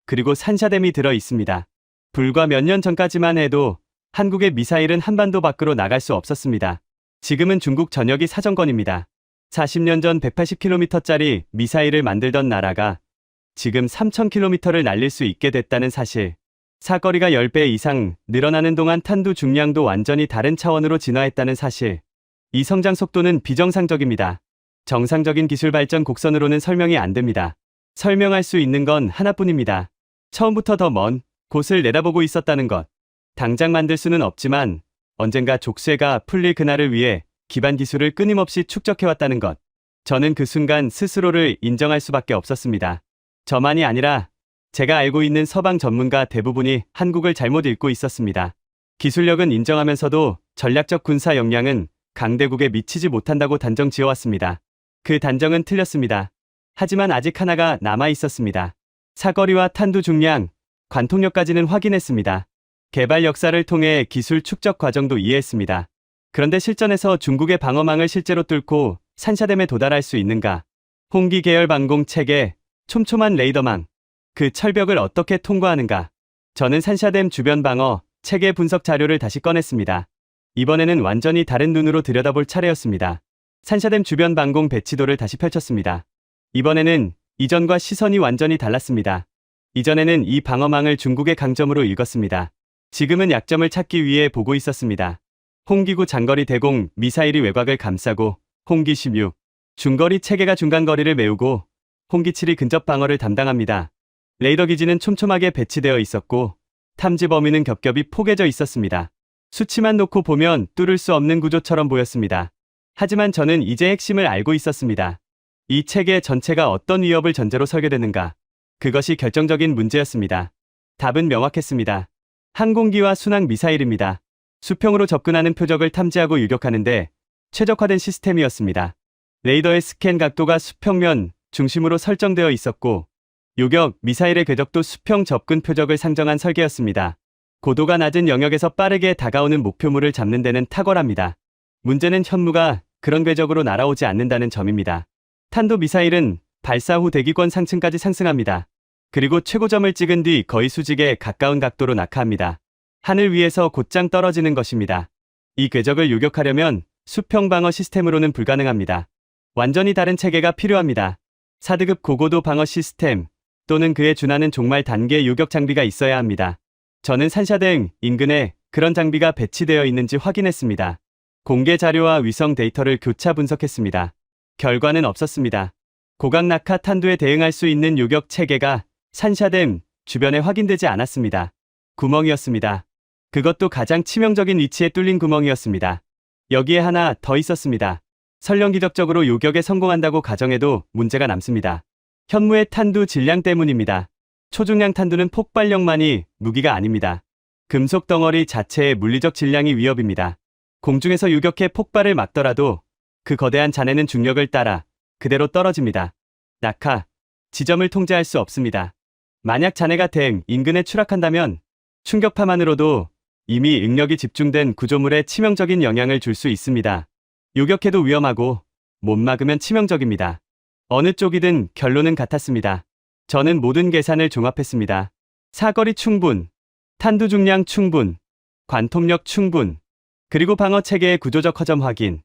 그리고 산샤댐이 들어 있습니다. 불과 몇 년 전까지만 해도 한국의 미사일은 한반도 밖으로 나갈 수 없었습니다. 지금은 중국 전역이 사정권입니다. 40년 전 180km짜리 미사일을 만들던 나라가 지금 3,000km를 날릴 수 있게 됐다는 사실. 사거리가 10배 이상 늘어나는 동안 탄두 중량도 완전히 다른 차원으로 진화했다는 사실. 이 성장 속도는 비정상적입니다. 정상적인 기술 발전 곡선으로는 설명이 안 됩니다. 설명할 수 있는 건 하나뿐입니다. 처음부터 더 먼 곳을 내다보고 있었다는 것. 당장 만들 수는 없지만 언젠가 족쇄가 풀릴 그날을 위해 기반 기술을 끊임없이 축적해왔다는 것. 저는 그 순간 스스로를 인정할 수밖에 없었습니다. 저만이 아니라 제가 알고 있는 서방 전문가 대부분이 한국을 잘못 읽고 있었습니다. 기술력은 인정하면서도 전략적 군사 역량은 강대국에 미치지 못한다고 단정 지어왔습니다. 그 단정은 틀렸습니다. 하지만 아직 하나가 남아 있었습니다. 사거리와 탄두 중량, 관통력까지는 확인했습니다. 개발 역사를 통해 기술 축적 과정도 이해했습니다. 그런데 실전에서 중국의 방어망을 실제로 뚫고 산샤댐에 도달할 수 있는가? 홍기 계열 방공 체계, 촘촘한 레이더망, 그 철벽을 어떻게 통과하는가? 저는 산샤댐 주변 방어 체계 분석 자료를 다시 꺼냈습니다. 이번에는 완전히 다른 눈으로 들여다볼 차례였습니다. 산샤댐 주변 방공 배치도를 다시 펼쳤습니다. 이번에는 이전과 시선이 완전히 달랐습니다. 이전에는 이 방어망을 중국의 강점으로 읽었습니다. 지금은 약점을 찾기 위해 보고 있었습니다. 홍기구 장거리 대공 미사일이 외곽을 감싸고 홍기 16 중거리 체계가 중간거리를 메우고 홍기 7이 근접 방어를 담당합니다. 레이더 기지는 촘촘하게 배치되어 있었고 탐지 범위는 겹겹이 포개져 있었습니다. 수치만 놓고 보면 뚫을 수 없는 구조처럼 보였습니다. 하지만 저는 이제 핵심을 알고 있었습니다. 이 체계 전체가 어떤 위협을 전제로 설계되는가. 그것이 결정적인 문제였습니다. 답은 명확했습니다. 항공기와 순항 미사일입니다. 수평으로 접근하는 표적을 탐지하고 유격하는데 최적화된 시스템이었습니다. 레이더의 스캔 각도가 수평면 중심으로 설정되어 있었고 요격 미사일의 궤적도 수평 접근 표적을 상정한 설계였습니다. 고도가 낮은 영역에서 빠르게 다가오는 목표물을 잡는 데는 탁월합니다. 문제는 현무가 그런 궤적으로 날아오지 않는다는 점입니다. 탄도 미사일은 발사 후 대기권 상층까지 상승합니다. 그리고 최고점을 찍은 뒤 거의 수직에 가까운 각도로 낙하합니다. 하늘 위에서 곧장 떨어지는 것입니다. 이 궤적을 요격하려면 수평 방어 시스템으로는 불가능합니다. 완전히 다른 체계가 필요합니다. 4등급 고고도 방어 시스템 또는 그에 준하는 종말 단계 요격 장비가 있어야 합니다. 저는 산샤댐 인근에 그런 장비가 배치되어 있는지 확인했습니다. 공개 자료와 위성 데이터를 교차 분석했습니다. 결과는 없었습니다. 고각 낙하 탄두에 대응할 수 있는 요격 체계가 산샤댐 주변에 확인되지 않았습니다. 구멍이었습니다. 그것도 가장 치명적인 위치에 뚫린 구멍이었습니다. 여기에 하나 더 있었습니다. 설령 기적적으로 요격에 성공한다고 가정해도 문제가 남습니다. 현무의 탄두 질량 때문입니다. 초중량 탄두는 폭발력만이 무기가 아닙니다. 금속 덩어리 자체의 물리적 질량이 위협입니다. 공중에서 요격해 폭발을 막더라도 그 거대한 잔해는 중력을 따라 그대로 떨어집니다. 낙하, 지점을 통제할 수 없습니다. 만약 잔해가 댐 인근에 추락한다면 충격파만으로도 이미 응력이 집중된 구조물에 치명적인 영향을 줄 수 있습니다. 요격해도 위험하고 못 막으면 치명적입니다. 어느 쪽이든 결론은 같았습니다. 저는 모든 계산을 종합했습니다. 사거리 충분, 탄두 중량 충분, 관통력 충분, 그리고 방어 체계의 구조적 허점 확인.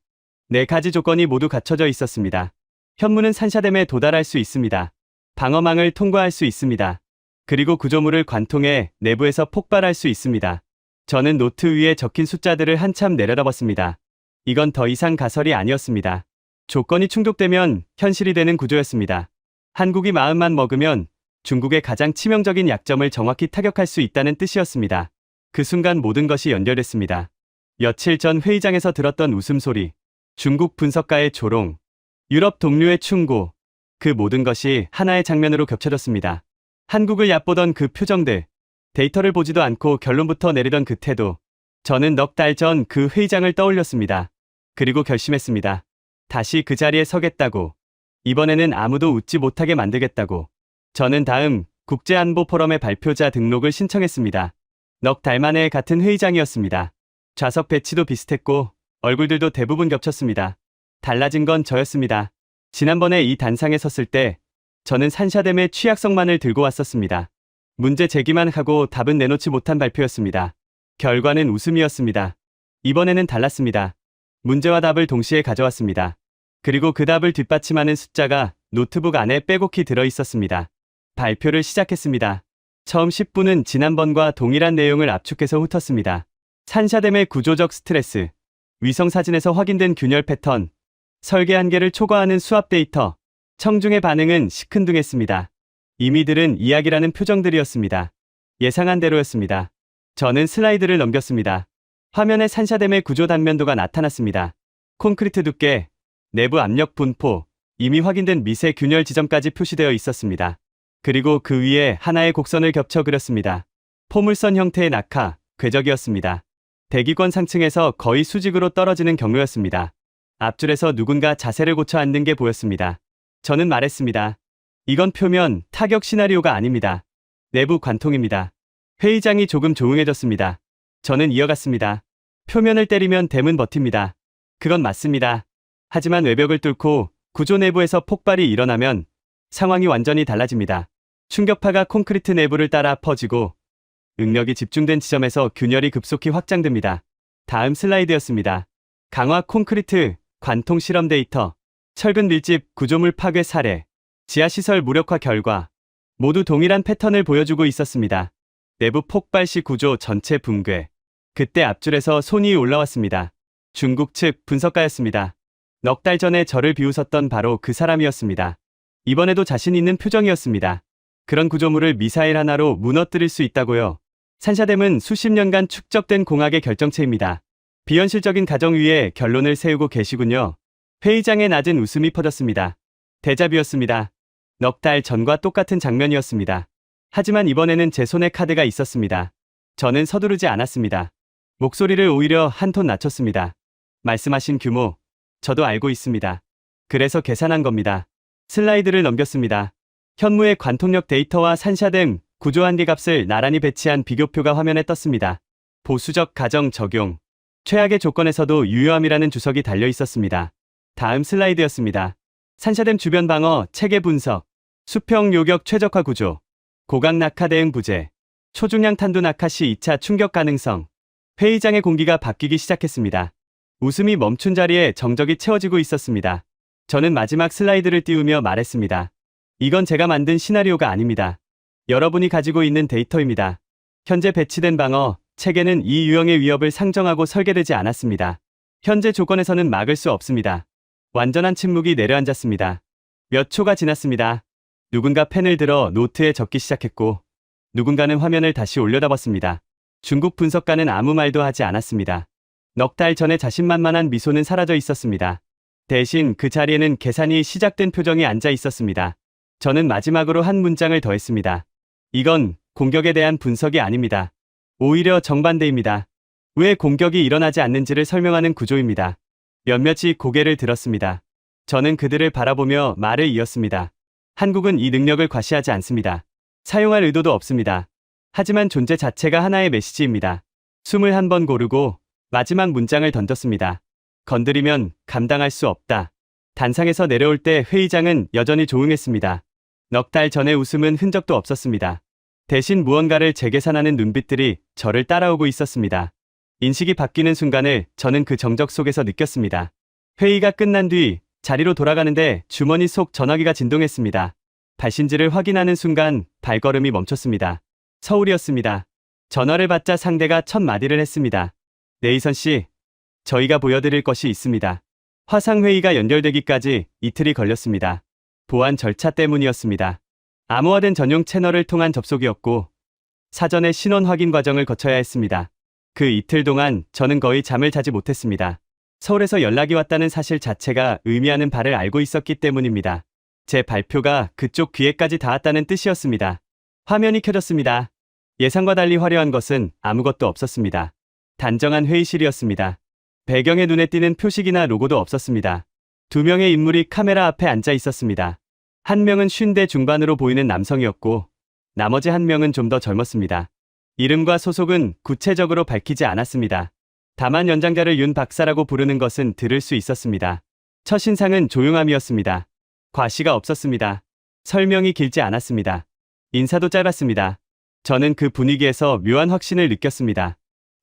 4가지 조건이 모두 갖춰져 있었습니다. 현무는 산샤댐에 도달할 수 있습니다. 방어망을 통과할 수 있습니다. 그리고 구조물을 관통해 내부에서 폭발할 수 있습니다. 저는 노트 위에 적힌 숫자들을 한참 내려다봤습니다. 이건 더 이상 가설이 아니었습니다. 조건이 충족되면 현실이 되는 구조였습니다. 한국이 마음만 먹으면 중국의 가장 치명적인 약점을 정확히 타격할 수 있다는 뜻이었습니다. 그 순간 모든 것이 연결됐습니다. 며칠 전 회의장에서 들었던 웃음소리, 중국 분석가의 조롱, 유럽 동료의 충고, 그 모든 것이 하나의 장면으로 겹쳐졌습니다. 한국을 얕보던 그 표정들, 데이터를 보지도 않고 결론부터 내리던 그 태도, 저는 넉 달 전 그 회의장을 떠올렸습니다. 그리고 결심했습니다. 다시 그 자리에 서겠다고. 이번에는 아무도 웃지 못하게 만들겠다고. 저는 다음 국제안보포럼의 발표자 등록을 신청했습니다. 넉 달 만에 같은 회의장이었습니다. 좌석 배치도 비슷했고 얼굴들도 대부분 겹쳤습니다. 달라진 건 저였습니다. 지난번에 이 단상에 섰을 때 저는 산샤댐의 취약성만을 들고 왔었습니다. 문제 제기만 하고 답은 내놓지 못한 발표였습니다. 결과는 웃음이었습니다. 이번에는 달랐습니다. 문제와 답을 동시에 가져왔습니다. 그리고 그 답을 뒷받침하는 숫자가 노트북 안에 빼곡히 들어 있었습니다. 발표를 시작했습니다. 처음 10분은 지난번과 동일한 내용을 압축해서 훑었습니다. 산샤댐의 구조적 스트레스, 위성사진에서 확인된 균열 패턴, 설계 한계를 초과하는 수압 데이터, 청중의 반응은 시큰둥했습니다. 이미들은 이야기라는 표정들이었습니다. 예상한 대로였습니다. 저는 슬라이드를 넘겼습니다. 화면에 산샤댐의 구조 단면도가 나타났습니다. 콘크리트 두께, 내부 압력 분포, 이미 확인된 미세 균열 지점까지 표시되어 있었습니다. 그리고 그 위에 하나의 곡선을 겹쳐 그렸습니다. 포물선 형태의 낙하, 궤적이었습니다. 대기권 상층에서 거의 수직으로 떨어지는 경로였습니다. 앞줄에서 누군가 자세를 고쳐 앉는 게 보였습니다. 저는 말했습니다. 이건 표면 타격 시나리오가 아닙니다. 내부 관통입니다. 회의장이 조금 조용해졌습니다. 저는 이어갔습니다. 표면을 때리면 댐은 버팁니다. 그건 맞습니다. 하지만 외벽을 뚫고 구조 내부에서 폭발이 일어나면 상황이 완전히 달라집니다. 충격파가 콘크리트 내부를 따라 퍼지고 응력이 집중된 지점에서 균열이 급속히 확장됩니다. 다음 슬라이드였습니다. 강화 콘크리트, 관통 실험 데이터, 철근 밀집, 구조물 파괴 사례, 지하시설 무력화 결과 모두 동일한 패턴을 보여주고 있었습니다. 내부 폭발 시 구조 전체 붕괴. 그때 앞줄에서 손이 올라왔습니다. 중국 측 분석가였습니다. 넉 달 전에 저를 비웃었던 바로 그 사람이었습니다. 이번에도 자신 있는 표정이었습니다. 그런 구조물을 미사일 하나로 무너뜨릴 수 있다고요. 산샤댐은 수십 년간 축적된 공학의 결정체입니다. 비현실적인 가정 위에 결론을 세우고 계시군요. 회의장에 낮은 웃음이 퍼졌습니다. 데자뷰였습니다. 넉 달 전과 똑같은 장면이었습니다. 하지만 이번에는 제 손에 카드가 있었습니다. 저는 서두르지 않았습니다. 목소리를 오히려 한 톤 낮췄습니다. 말씀하신 규모, 저도 알고 있습니다. 그래서 계산한 겁니다. 슬라이드를 넘겼습니다. 현무의 관통력 데이터와 산샤댐 구조 한계 값을 나란히 배치한 비교표가 화면에 떴습니다. 보수적 가정 적용. 최악의 조건에서도 유효함이라는 주석이 달려 있었습니다. 다음 슬라이드였습니다. 산샤댐 주변 방어 체계 분석. 수평 요격 최적화 구조. 고각 낙하 대응 부재. 초중량 탄두 낙하 시 2차 충격 가능성. 회의장의 공기가 바뀌기 시작했습니다. 웃음이 멈춘 자리에 정적이 채워지고 있었습니다. 저는 마지막 슬라이드를 띄우며 말했습니다. 이건 제가 만든 시나리오가 아닙니다. 여러분이 가지고 있는 데이터입니다. 현재 배치된 방어 체계는 이 유형의 위협을 상정하고 설계되지 않았습니다. 현재 조건에서는 막을 수 없습니다. 완전한 침묵이 내려앉았습니다. 몇 초가 지났습니다. 누군가 펜을 들어 노트에 적기 시작했고 누군가는 화면을 다시 올려다봤습니다. 중국 분석가는 아무 말도 하지 않았습니다. 넉 달 전에 자신만만한 미소는 사라져 있었습니다. 대신 그 자리에는 계산이 시작된 표정이 앉아 있었습니다. 저는 마지막으로 한 문장을 더했습니다. 이건 공격에 대한 분석이 아닙니다. 오히려 정반대입니다. 왜 공격이 일어나지 않는지를 설명하는 구조입니다. 몇몇이 고개를 들었습니다. 저는 그들을 바라보며 말을 이었습니다. 한국은 이 능력을 과시하지 않습니다. 사용할 의도도 없습니다. 하지만 존재 자체가 하나의 메시지입니다. 숨을 한 번 고르고 마지막 문장을 던졌습니다. 건드리면 감당할 수 없다. 단상에서 내려올 때 회의장은 여전히 조용했습니다. 넉 달 전의 웃음은 흔적도 없었습니다. 대신 무언가를 재계산하는 눈빛들이 저를 따라오고 있었습니다. 인식이 바뀌는 순간을 저는 그 정적 속에서 느꼈습니다. 회의가 끝난 뒤 자리로 돌아가는데 주머니 속 전화기가 진동했습니다. 발신지를 확인하는 순간 발걸음이 멈췄습니다. 서울이었습니다. 전화를 받자 상대가 첫 마디를 했습니다. 네이선 씨, 저희가 보여드릴 것이 있습니다. 화상회의가 연결되기까지 이틀이 걸렸습니다. 보안 절차 때문이었습니다. 암호화된 전용 채널을 통한 접속이었고 사전에 신원 확인 과정을 거쳐야 했습니다. 그 이틀 동안 저는 거의 잠을 자지 못했습니다. 서울에서 연락이 왔다는 사실 자체가 의미하는 바를 알고 있었기 때문입니다. 제 발표가 그쪽 귀에까지 닿았다는 뜻이었습니다. 화면이 켜졌습니다. 예상과 달리 화려한 것은 아무것도 없었습니다. 단정한 회의실이었습니다. 배경에 눈에 띄는 표식이나 로고도 없었습니다. 두 명의 인물이 카메라 앞에 앉아 있었습니다. 한 명은 50대 중반으로 보이는 남성이었고 나머지 한 명은 좀 더 젊었습니다. 이름과 소속은 구체적으로 밝히지 않았습니다. 다만 연장자를 윤 박사라고 부르는 것은 들을 수 있었습니다. 첫인상은 조용함이었습니다. 과시가 없었습니다. 설명이 길지 않았습니다. 인사도 짧았습니다. 저는 그 분위기에서 묘한 확신을 느꼈습니다.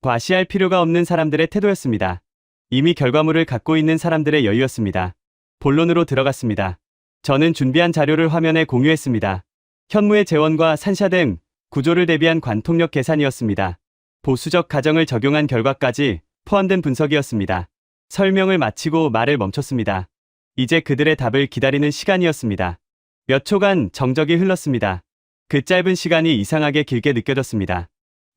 과시할 필요가 없는 사람들의 태도였습니다. 이미 결과물을 갖고 있는 사람들의 여유였습니다. 본론으로 들어갔습니다. 저는 준비한 자료를 화면에 공유했습니다. 현무의 재원과 산샤댐 구조를 대비한 관통력 계산이었습니다. 보수적 가정을 적용한 결과까지 포함된 분석이었습니다. 설명을 마치고 말을 멈췄습니다. 이제 그들의 답을 기다리는 시간이었습니다. 몇 초간 정적이 흘렀습니다. 그 짧은 시간이 이상하게 길게 느껴졌습니다.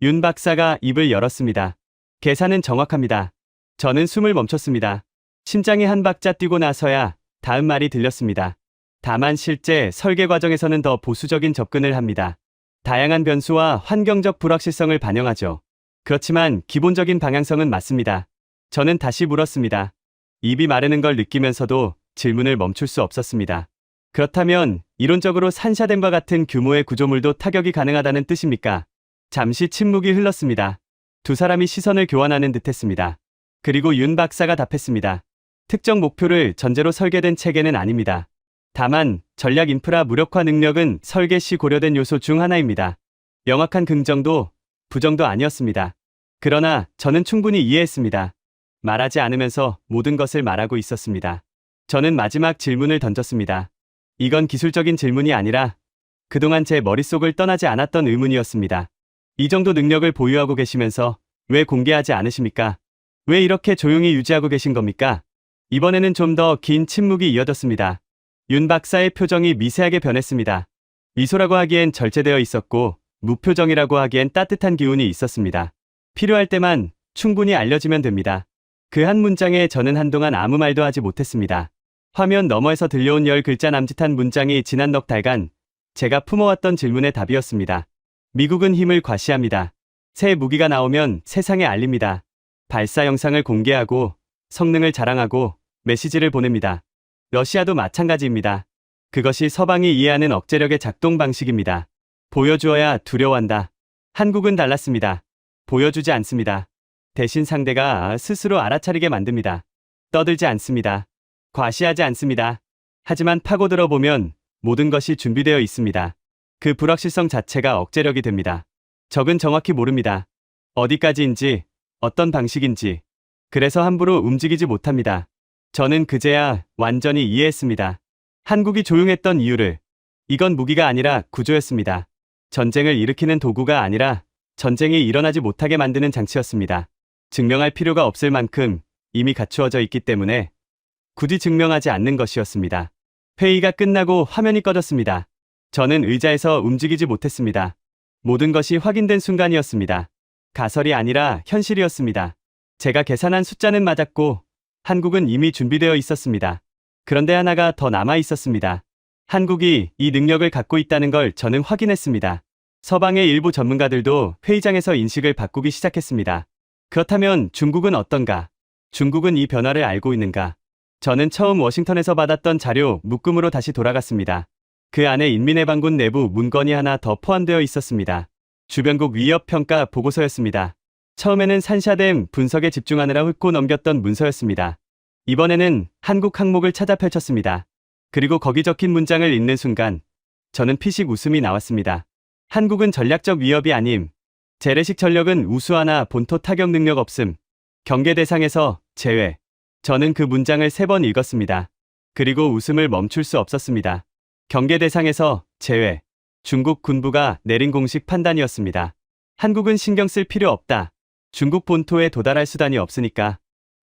윤 박사가 입을 열었습니다. 계산은 정확합니다. 저는 숨을 멈췄습니다. 심장이 한 박자 뛰고 나서야 다음 말이 들렸습니다. 다만 실제 설계 과정에서는 더 보수적인 접근을 합니다. 다양한 변수와 환경적 불확실성을 반영하죠. 그렇지만 기본적인 방향성은 맞습니다. 저는 다시 물었습니다. 입이 마르는 걸 느끼면서도 질문을 멈출 수 없었습니다. 그렇다면 이론적으로 산샤댐과 같은 규모의 구조물도 타격이 가능하다는 뜻입니까? 잠시 침묵이 흘렀습니다. 두 사람이 시선을 교환하는 듯했습니다. 그리고 윤 박사가 답했습니다. 특정 목표를 전제로 설계된 체계는 아닙니다. 다만 전략 인프라 무력화 능력은 설계 시 고려된 요소 중 하나입니다. 명확한 긍정도 부정도 아니었습니다. 그러나 저는 충분히 이해했습니다. 말하지 않으면서 모든 것을 말하고 있었습니다. 저는 마지막 질문을 던졌습니다. 이건 기술적인 질문이 아니라 그동안 제 머릿속을 떠나지 않았던 의문이었습니다. 이 정도 능력을 보유하고 계시면서 왜 공개하지 않으십니까? 왜 이렇게 조용히 유지하고 계신 겁니까? 이번에는 좀 더 긴 침묵이 이어졌습니다. 윤 박사의 표정이 미세하게 변했습니다. 미소라고 하기엔 절제되어 있었고 무표정이라고 하기엔 따뜻한 기운이 있었습니다. 필요할 때만 충분히 알려지면 됩니다. 그 한 문장에 저는 한동안 아무 말도 하지 못했습니다. 화면 너머에서 들려온 10글자 남짓한 문장이 지난 넉 달간 제가 품어왔던 질문의 답이었습니다. 미국은 힘을 과시합니다. 새 무기가 나오면 세상에 알립니다. 발사 영상을 공개하고 성능을 자랑하고 메시지를 보냅니다. 러시아도 마찬가지입니다. 그것이 서방이 이해하는 억제력의 작동 방식입니다. 보여주어야 두려워한다. 한국은 달랐습니다. 보여주지 않습니다. 대신 상대가 스스로 알아차리게 만듭니다. 떠들지 않습니다. 과시하지 않습니다. 하지만 파고들어 보면 모든 것이 준비되어 있습니다. 그 불확실성 자체가 억제력이 됩니다. 적은 정확히 모릅니다. 어디까지인지, 어떤 방식인지. 그래서 함부로 움직이지 못합니다. 저는 그제야 완전히 이해했습니다. 한국이 조용했던 이유를. 이건 무기가 아니라 구조였습니다. 전쟁을 일으키는 도구가 아니라 전쟁이 일어나지 못하게 만드는 장치였습니다. 증명할 필요가 없을 만큼 이미 갖추어져 있기 때문에 굳이 증명하지 않는 것이었습니다. 회의가 끝나고 화면이 꺼졌습니다. 저는 의자에서 움직이지 못했습니다. 모든 것이 확인된 순간이었습니다. 가설이 아니라 현실이었습니다. 제가 계산한 숫자는 맞았고 한국은 이미 준비되어 있었습니다. 그런데 하나가 더 남아 있었습니다. 한국이 이 능력을 갖고 있다는 걸 저는 확인했습니다. 서방의 일부 전문가들도 회의장에서 인식을 바꾸기 시작했습니다. 그렇다면 중국은 어떤가? 중국은 이 변화를 알고 있는가? 저는 처음 워싱턴에서 받았던 자료 묶음으로 다시 돌아갔습니다. 그 안에 인민해방군 내부 문건이 하나 더 포함되어 있었습니다. 주변국 위협평가 보고서였습니다. 처음에는 산샤댐 분석에 집중하느라 훑고 넘겼던 문서였습니다. 이번에는 한국 항목을 찾아 펼쳤습니다. 그리고 거기 적힌 문장을 읽는 순간 저는 피식 웃음이 나왔습니다. 한국은 전략적 위협이 아님. 재래식 전력은 우수하나 본토 타격 능력 없음. 경계 대상에서 제외. 저는 그 문장을 3번 읽었습니다. 그리고 웃음을 멈출 수 없었습니다. 경계 대상에서 제외. 중국 군부가 내린 공식 판단이었습니다. 한국은 신경 쓸 필요 없다. 중국 본토에 도달할 수단이 없으니까.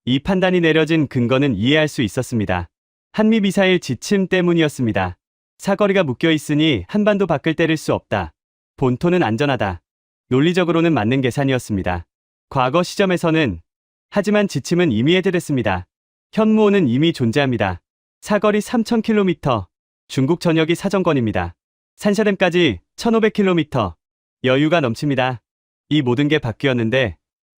이 판단이 내려진 근거는 이해할 수 있었습니다. 한미 미사일 지침 때문이었습니다. 사거리가 묶여 있으니 한반도 밖을 때릴 수 없다. 본토는 안전하다. 논리적으로는 맞는 계산이었습니다. 과거 시점에서는 하지만 지침은 이미 해제됐습니다. 현무호는 이미 존재합니다. 사거리 3000km. 중국 전역이 사정권입니다. 산샤댐까지 1500km. 여유가 넘칩니다. 이 모든 게 바뀌었는데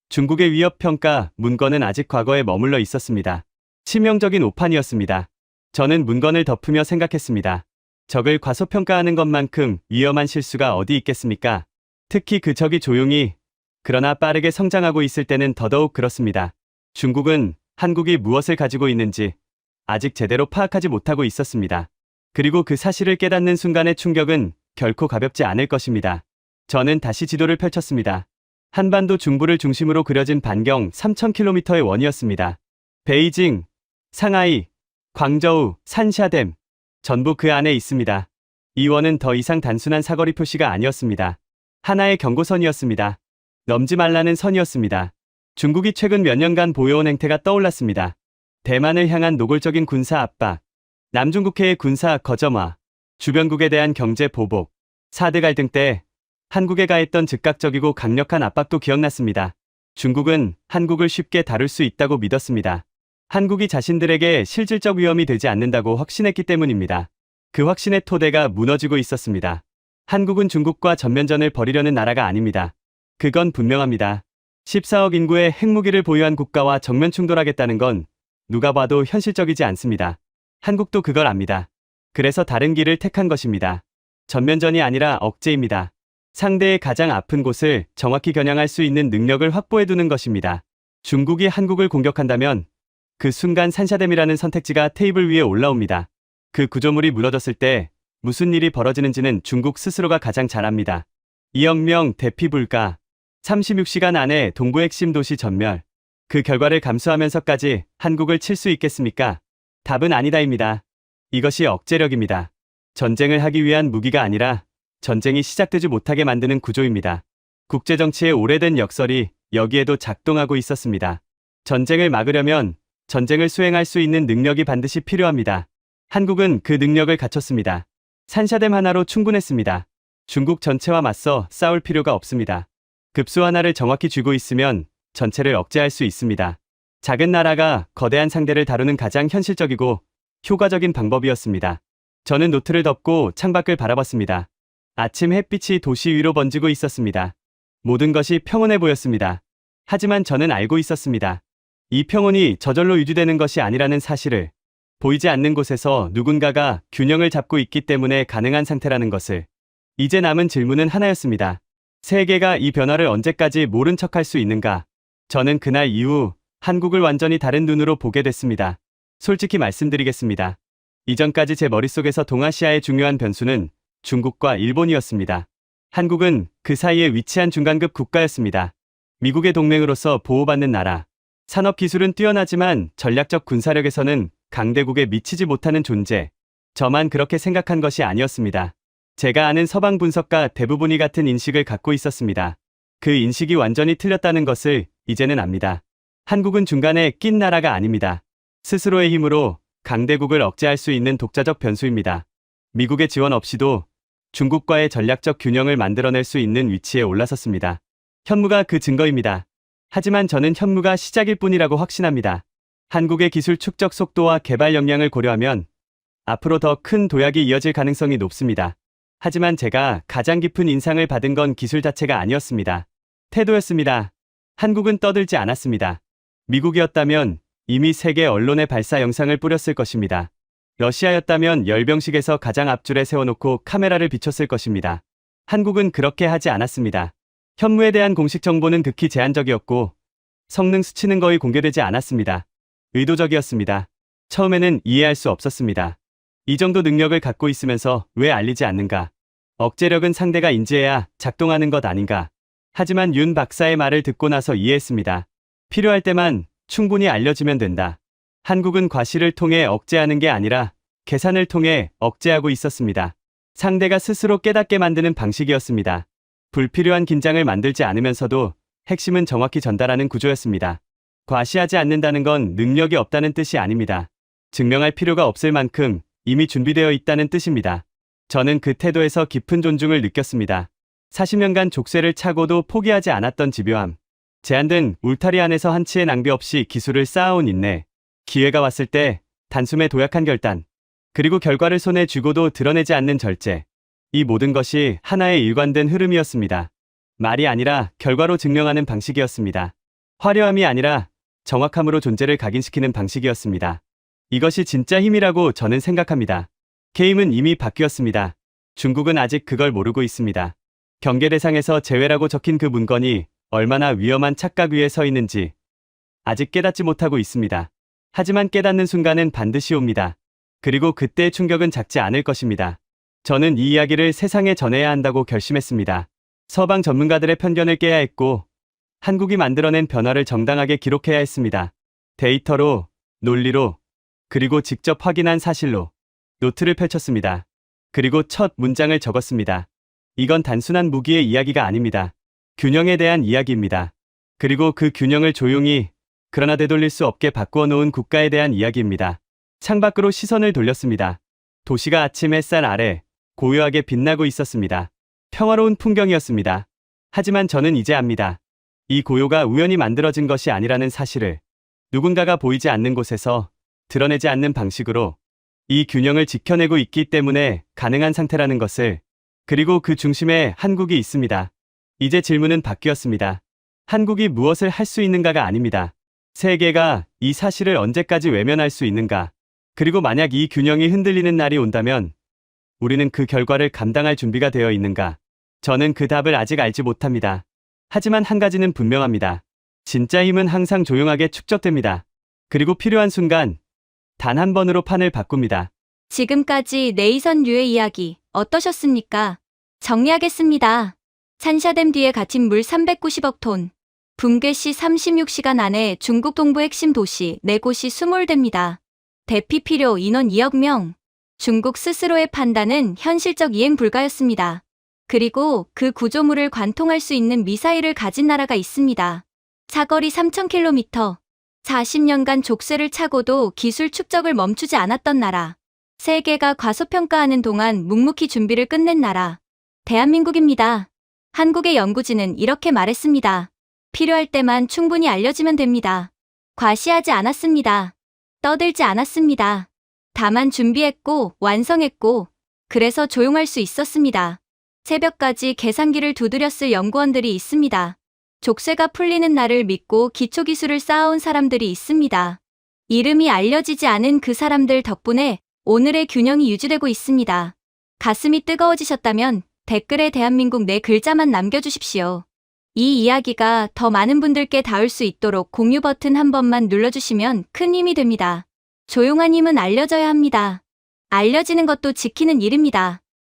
중국의 위협평가 문건은 아직 과거에 머물러 있었습니다. 치명적인 오판이었습니다. 저는 문건을 덮으며 생각했습니다. 적을 과소평가하는 것만큼 위험한 실수가 어디 있겠습니까? 특히 그 적이 조용히 그러나 빠르게 성장하고 있을 때는 더더욱 그렇습니다. 중국은 한국이 무엇을 가지고 있는지 아직 제대로 파악하지 못하고 있었습니다. 그리고 그 사실을 깨닫는 순간의 충격은 결코 가볍지 않을 것입니다. 저는 다시 지도를 펼쳤습니다. 한반도 중부를 중심으로 그려진 반경 3,000km의 원이었습니다. 베이징, 상하이, 광저우, 산샤댐, 전부 그 안에 있습니다. 이 원은 더 이상 단순한 사거리 표시가 아니었습니다. 하나의 경고선이었습니다. 넘지 말라는 선이었습니다. 중국이 최근 몇 년간 보여온 행태가 떠올랐습니다. 대만을 향한 노골적인 군사 압박, 남중국해의 군사 거점화, 주변국에 대한 경제 보복, 4대 갈등 때 한국에 가했던 즉각적이고 강력한 압박도 기억났습니다. 중국은 한국을 쉽게 다룰 수 있다고 믿었습니다. 한국이 자신들에게 실질적 위험이 되지 않는다고 확신했기 때문입니다. 그 확신의 토대가 무너지고 있었습니다. 한국은 중국과 전면전을 벌이려는 나라가 아닙니다. 그건 분명합니다. 14억 인구의 핵무기를 보유한 국가와 정면 충돌하겠다는 건 누가 봐도 현실적이지 않습니다. 한국도 그걸 압니다. 그래서 다른 길을 택한 것입니다. 전면전이 아니라 억제입니다. 상대의 가장 아픈 곳을 정확히 겨냥할 수 있는 능력을 확보해두는 것입니다. 중국이 한국을 공격한다면 그 순간 산샤댐이라는 선택지가 테이블 위에 올라옵니다. 그 구조물이 무너졌을 때 무슨 일이 벌어지는지는 중국 스스로가 가장 잘 압니다. 2억 명 대피 불가, 36시간 안에 동부 핵심 도시 전멸. 그 결과를 감수하면서까지 한국을 칠 수 있겠습니까? 답은 아니다입니다. 이것이 억제력입니다. 전쟁을 하기 위한 무기가 아니라 전쟁이 시작되지 못하게 만드는 구조입니다. 국제정치의 오래된 역설이 여기에도 작동하고 있었습니다. 전쟁을 막으려면 전쟁을 수행할 수 있는 능력이 반드시 필요합니다. 한국은 그 능력을 갖췄습니다. 산샤댐 하나로 충분했습니다. 중국 전체와 맞서 싸울 필요가 없습니다. 급수 하나를 정확히 쥐고 있으면 전체를 억제할 수 있습니다. 작은 나라가 거대한 상대를 다루는 가장 현실적이고 효과적인 방법이었습니다. 저는 노트를 덮고 창밖을 바라봤습니다. 아침 햇빛이 도시 위로 번지고 있었습니다. 모든 것이 평온해 보였습니다. 하지만 저는 알고 있었습니다. 이 평온이 저절로 유지되는 것이 아니라는 사실을, 보이지 않는 곳에서 누군가가 균형을 잡고 있기 때문에 가능한 상태라는 것을. 이제 남은 질문은 하나였습니다. 세계가 이 변화를 언제까지 모른 척할 수 있는가? 저는 그날 이후 한국을 완전히 다른 눈으로 보게 됐습니다. 솔직히 말씀드리겠습니다. 이전까지 제 머릿속에서 동아시아의 중요한 변수는 중국과 일본이었습니다. 한국은 그 사이에 위치한 중간급 국가였습니다. 미국의 동맹으로서 보호받는 나라. 산업기술은 뛰어나지만 전략적 군사력에서는 강대국에 미치지 못하는 존재. 저만 그렇게 생각한 것이 아니었습니다. 제가 아는 서방 분석가 대부분이 같은 인식을 갖고 있었습니다. 그 인식이 완전히 틀렸다는 것을 이제는 압니다. 한국은 중간에 낀 나라가 아닙니다. 스스로의 힘으로 강대국을 억제할 수 있는 독자적 변수입니다. 미국의 지원 없이도 중국과의 전략적 균형을 만들어낼 수 있는 위치에 올라섰습니다. 현무가 그 증거입니다. 하지만 저는 현무가 시작일 뿐이라고 확신합니다. 한국의 기술 축적 속도와 개발 역량을 고려하면 앞으로 더 큰 도약이 이어질 가능성이 높습니다. 하지만 제가 가장 깊은 인상을 받은 건 기술 자체가 아니었습니다. 태도였습니다. 한국은 떠들지 않았습니다. 미국이었다면 이미 세계 언론에 발사 영상을 뿌렸을 것입니다. 러시아였다면 열병식에서 가장 앞줄에 세워놓고 카메라를 비췄을 것입니다. 한국은 그렇게 하지 않았습니다. 현무에 대한 공식 정보는 극히 제한적이었고 성능 수치는 거의 공개되지 않았습니다. 의도적이었습니다. 처음에는 이해할 수 없었습니다. 이 정도 능력을 갖고 있으면서 왜 알리지 않는가? 억제력은 상대가 인지해야 작동하는 것 아닌가? 하지만 윤 박사의 말을 듣고 나서 이해했습니다. 필요할 때만 충분히 알려지면 된다. 한국은 과시를 통해 억제하는 게 아니라 계산을 통해 억제하고 있었습니다. 상대가 스스로 깨닫게 만드는 방식이었습니다. 불필요한 긴장을 만들지 않으면서도 핵심은 정확히 전달하는 구조였습니다. 과시하지 않는다는 건 능력이 없다는 뜻이 아닙니다. 증명할 필요가 없을 만큼 이미 준비되어 있다는 뜻입니다. 저는 그 태도에서 깊은 존중을 느꼈습니다. 40년간 족쇄를 차고도 포기하지 않았던 집요함. 제한된 울타리 안에서 한치의 낭비 없이 기술을 쌓아온 인내. 기회가 왔을 때 단숨에 도약한 결단. 그리고 결과를 손에 쥐고도 드러내지 않는 절제. 이 모든 것이 하나의 일관된 흐름이었습니다. 말이 아니라 결과로 증명하는 방식이었습니다. 화려함이 아니라 정확함으로 존재를 각인시키는 방식이었습니다. 이것이 진짜 힘이라고 저는 생각합니다. 게임은 이미 바뀌었습니다. 중국은 아직 그걸 모르고 있습니다. 경계 대상에서 제외라고 적힌 그 문건이 얼마나 위험한 착각 위에 서 있는지 아직 깨닫지 못하고 있습니다. 하지만 깨닫는 순간은 반드시 옵니다. 그리고 그때의 충격은 작지 않을 것입니다. 저는 이 이야기를 세상에 전해야 한다고 결심했습니다. 서방 전문가들의 편견을 깨야 했고, 한국이 만들어낸 변화를 정당하게 기록해야 했습니다. 데이터로, 논리로, 그리고 직접 확인한 사실로 노트를 펼쳤습니다. 그리고 첫 문장을 적었습니다. 이건 단순한 무기의 이야기가 아닙니다. 균형에 대한 이야기입니다. 그리고 그 균형을 조용히, 그러나 되돌릴 수 없게 바꾸어 놓은 국가에 대한 이야기입니다. 창밖으로 시선을 돌렸습니다. 도시가 아침 햇살 아래 고요하게 빛나고 있었습니다. 평화로운 풍경이었습니다. 하지만 저는 이제 압니다. 이 고요가 우연히 만들어진 것이 아니라는 사실을, 누군가가 보이지 않는 곳에서 드러내지 않는 방식으로 이 균형을 지켜내고 있기 때문에 가능한 상태라는 것을, 그리고 그 중심에 한국이 있습니다. 이제 질문은 바뀌었습니다. 한국이 무엇을 할 수 있는가가 아닙니다. 세계가 이 사실을 언제까지 외면할 수 있는가? 그리고 만약 이 균형이 흔들리는 날이 온다면 우리는 그 결과를 감당할 준비가 되어 있는가? 저는 그 답을 아직 알지 못합니다. 하지만 한 가지는 분명합니다. 진짜 힘은 항상 조용하게 축적됩니다. 그리고 필요한 순간 단 한 번으로 판을 바꿉니다. 지금까지 네이선류의 이야기 어떠셨습니까? 정리하겠습니다. 산샤댐 뒤에 갇힌 물 390억 톤. 붕괴 시 36시간 안에 중국 동부 핵심 도시 4곳이 수몰됩니다. 대피 필요 인원 2억 명. 중국 스스로의 판단은 현실적 이행 불가였습니다. 그리고 그 구조물을 관통할 수 있는 미사일을 가진 나라가 있습니다. 사거리 3,000km. 40년간 족쇄를 차고도 기술 축적을 멈추지 않았던 나라. 세계가 과소평가하는 동안 묵묵히 준비를 끝낸 나라. 대한민국입니다. 한국의 연구진은 이렇게 말했습니다. 필요할 때만 충분히 알려지면 됩니다. 과시하지 않았습니다. 떠들지 않았습니다. 다만 준비했고 완성했고, 그래서 조용할 수 있었습니다. 새벽까지 계산기를 두드렸을 연구원들이 있습니다. 족쇄가 풀리는 날을 믿고 기초기술을 쌓아온 사람들이 있습니다. 이름이 알려지지 않은 그 사람들 덕분에 오늘의 균형이 유지되고 있습니다. 가슴이 뜨거워지셨다면 댓글에 대한민국 4글자만 남겨주십시오. 이 이야기가 더 많은 분들께 닿을 수 있도록 공유 버튼 한 번만 눌러주시면 큰 힘이 됩니다. 조용한 힘은 알려져야 합니다. 알려지는 것도 지키는 일입니다.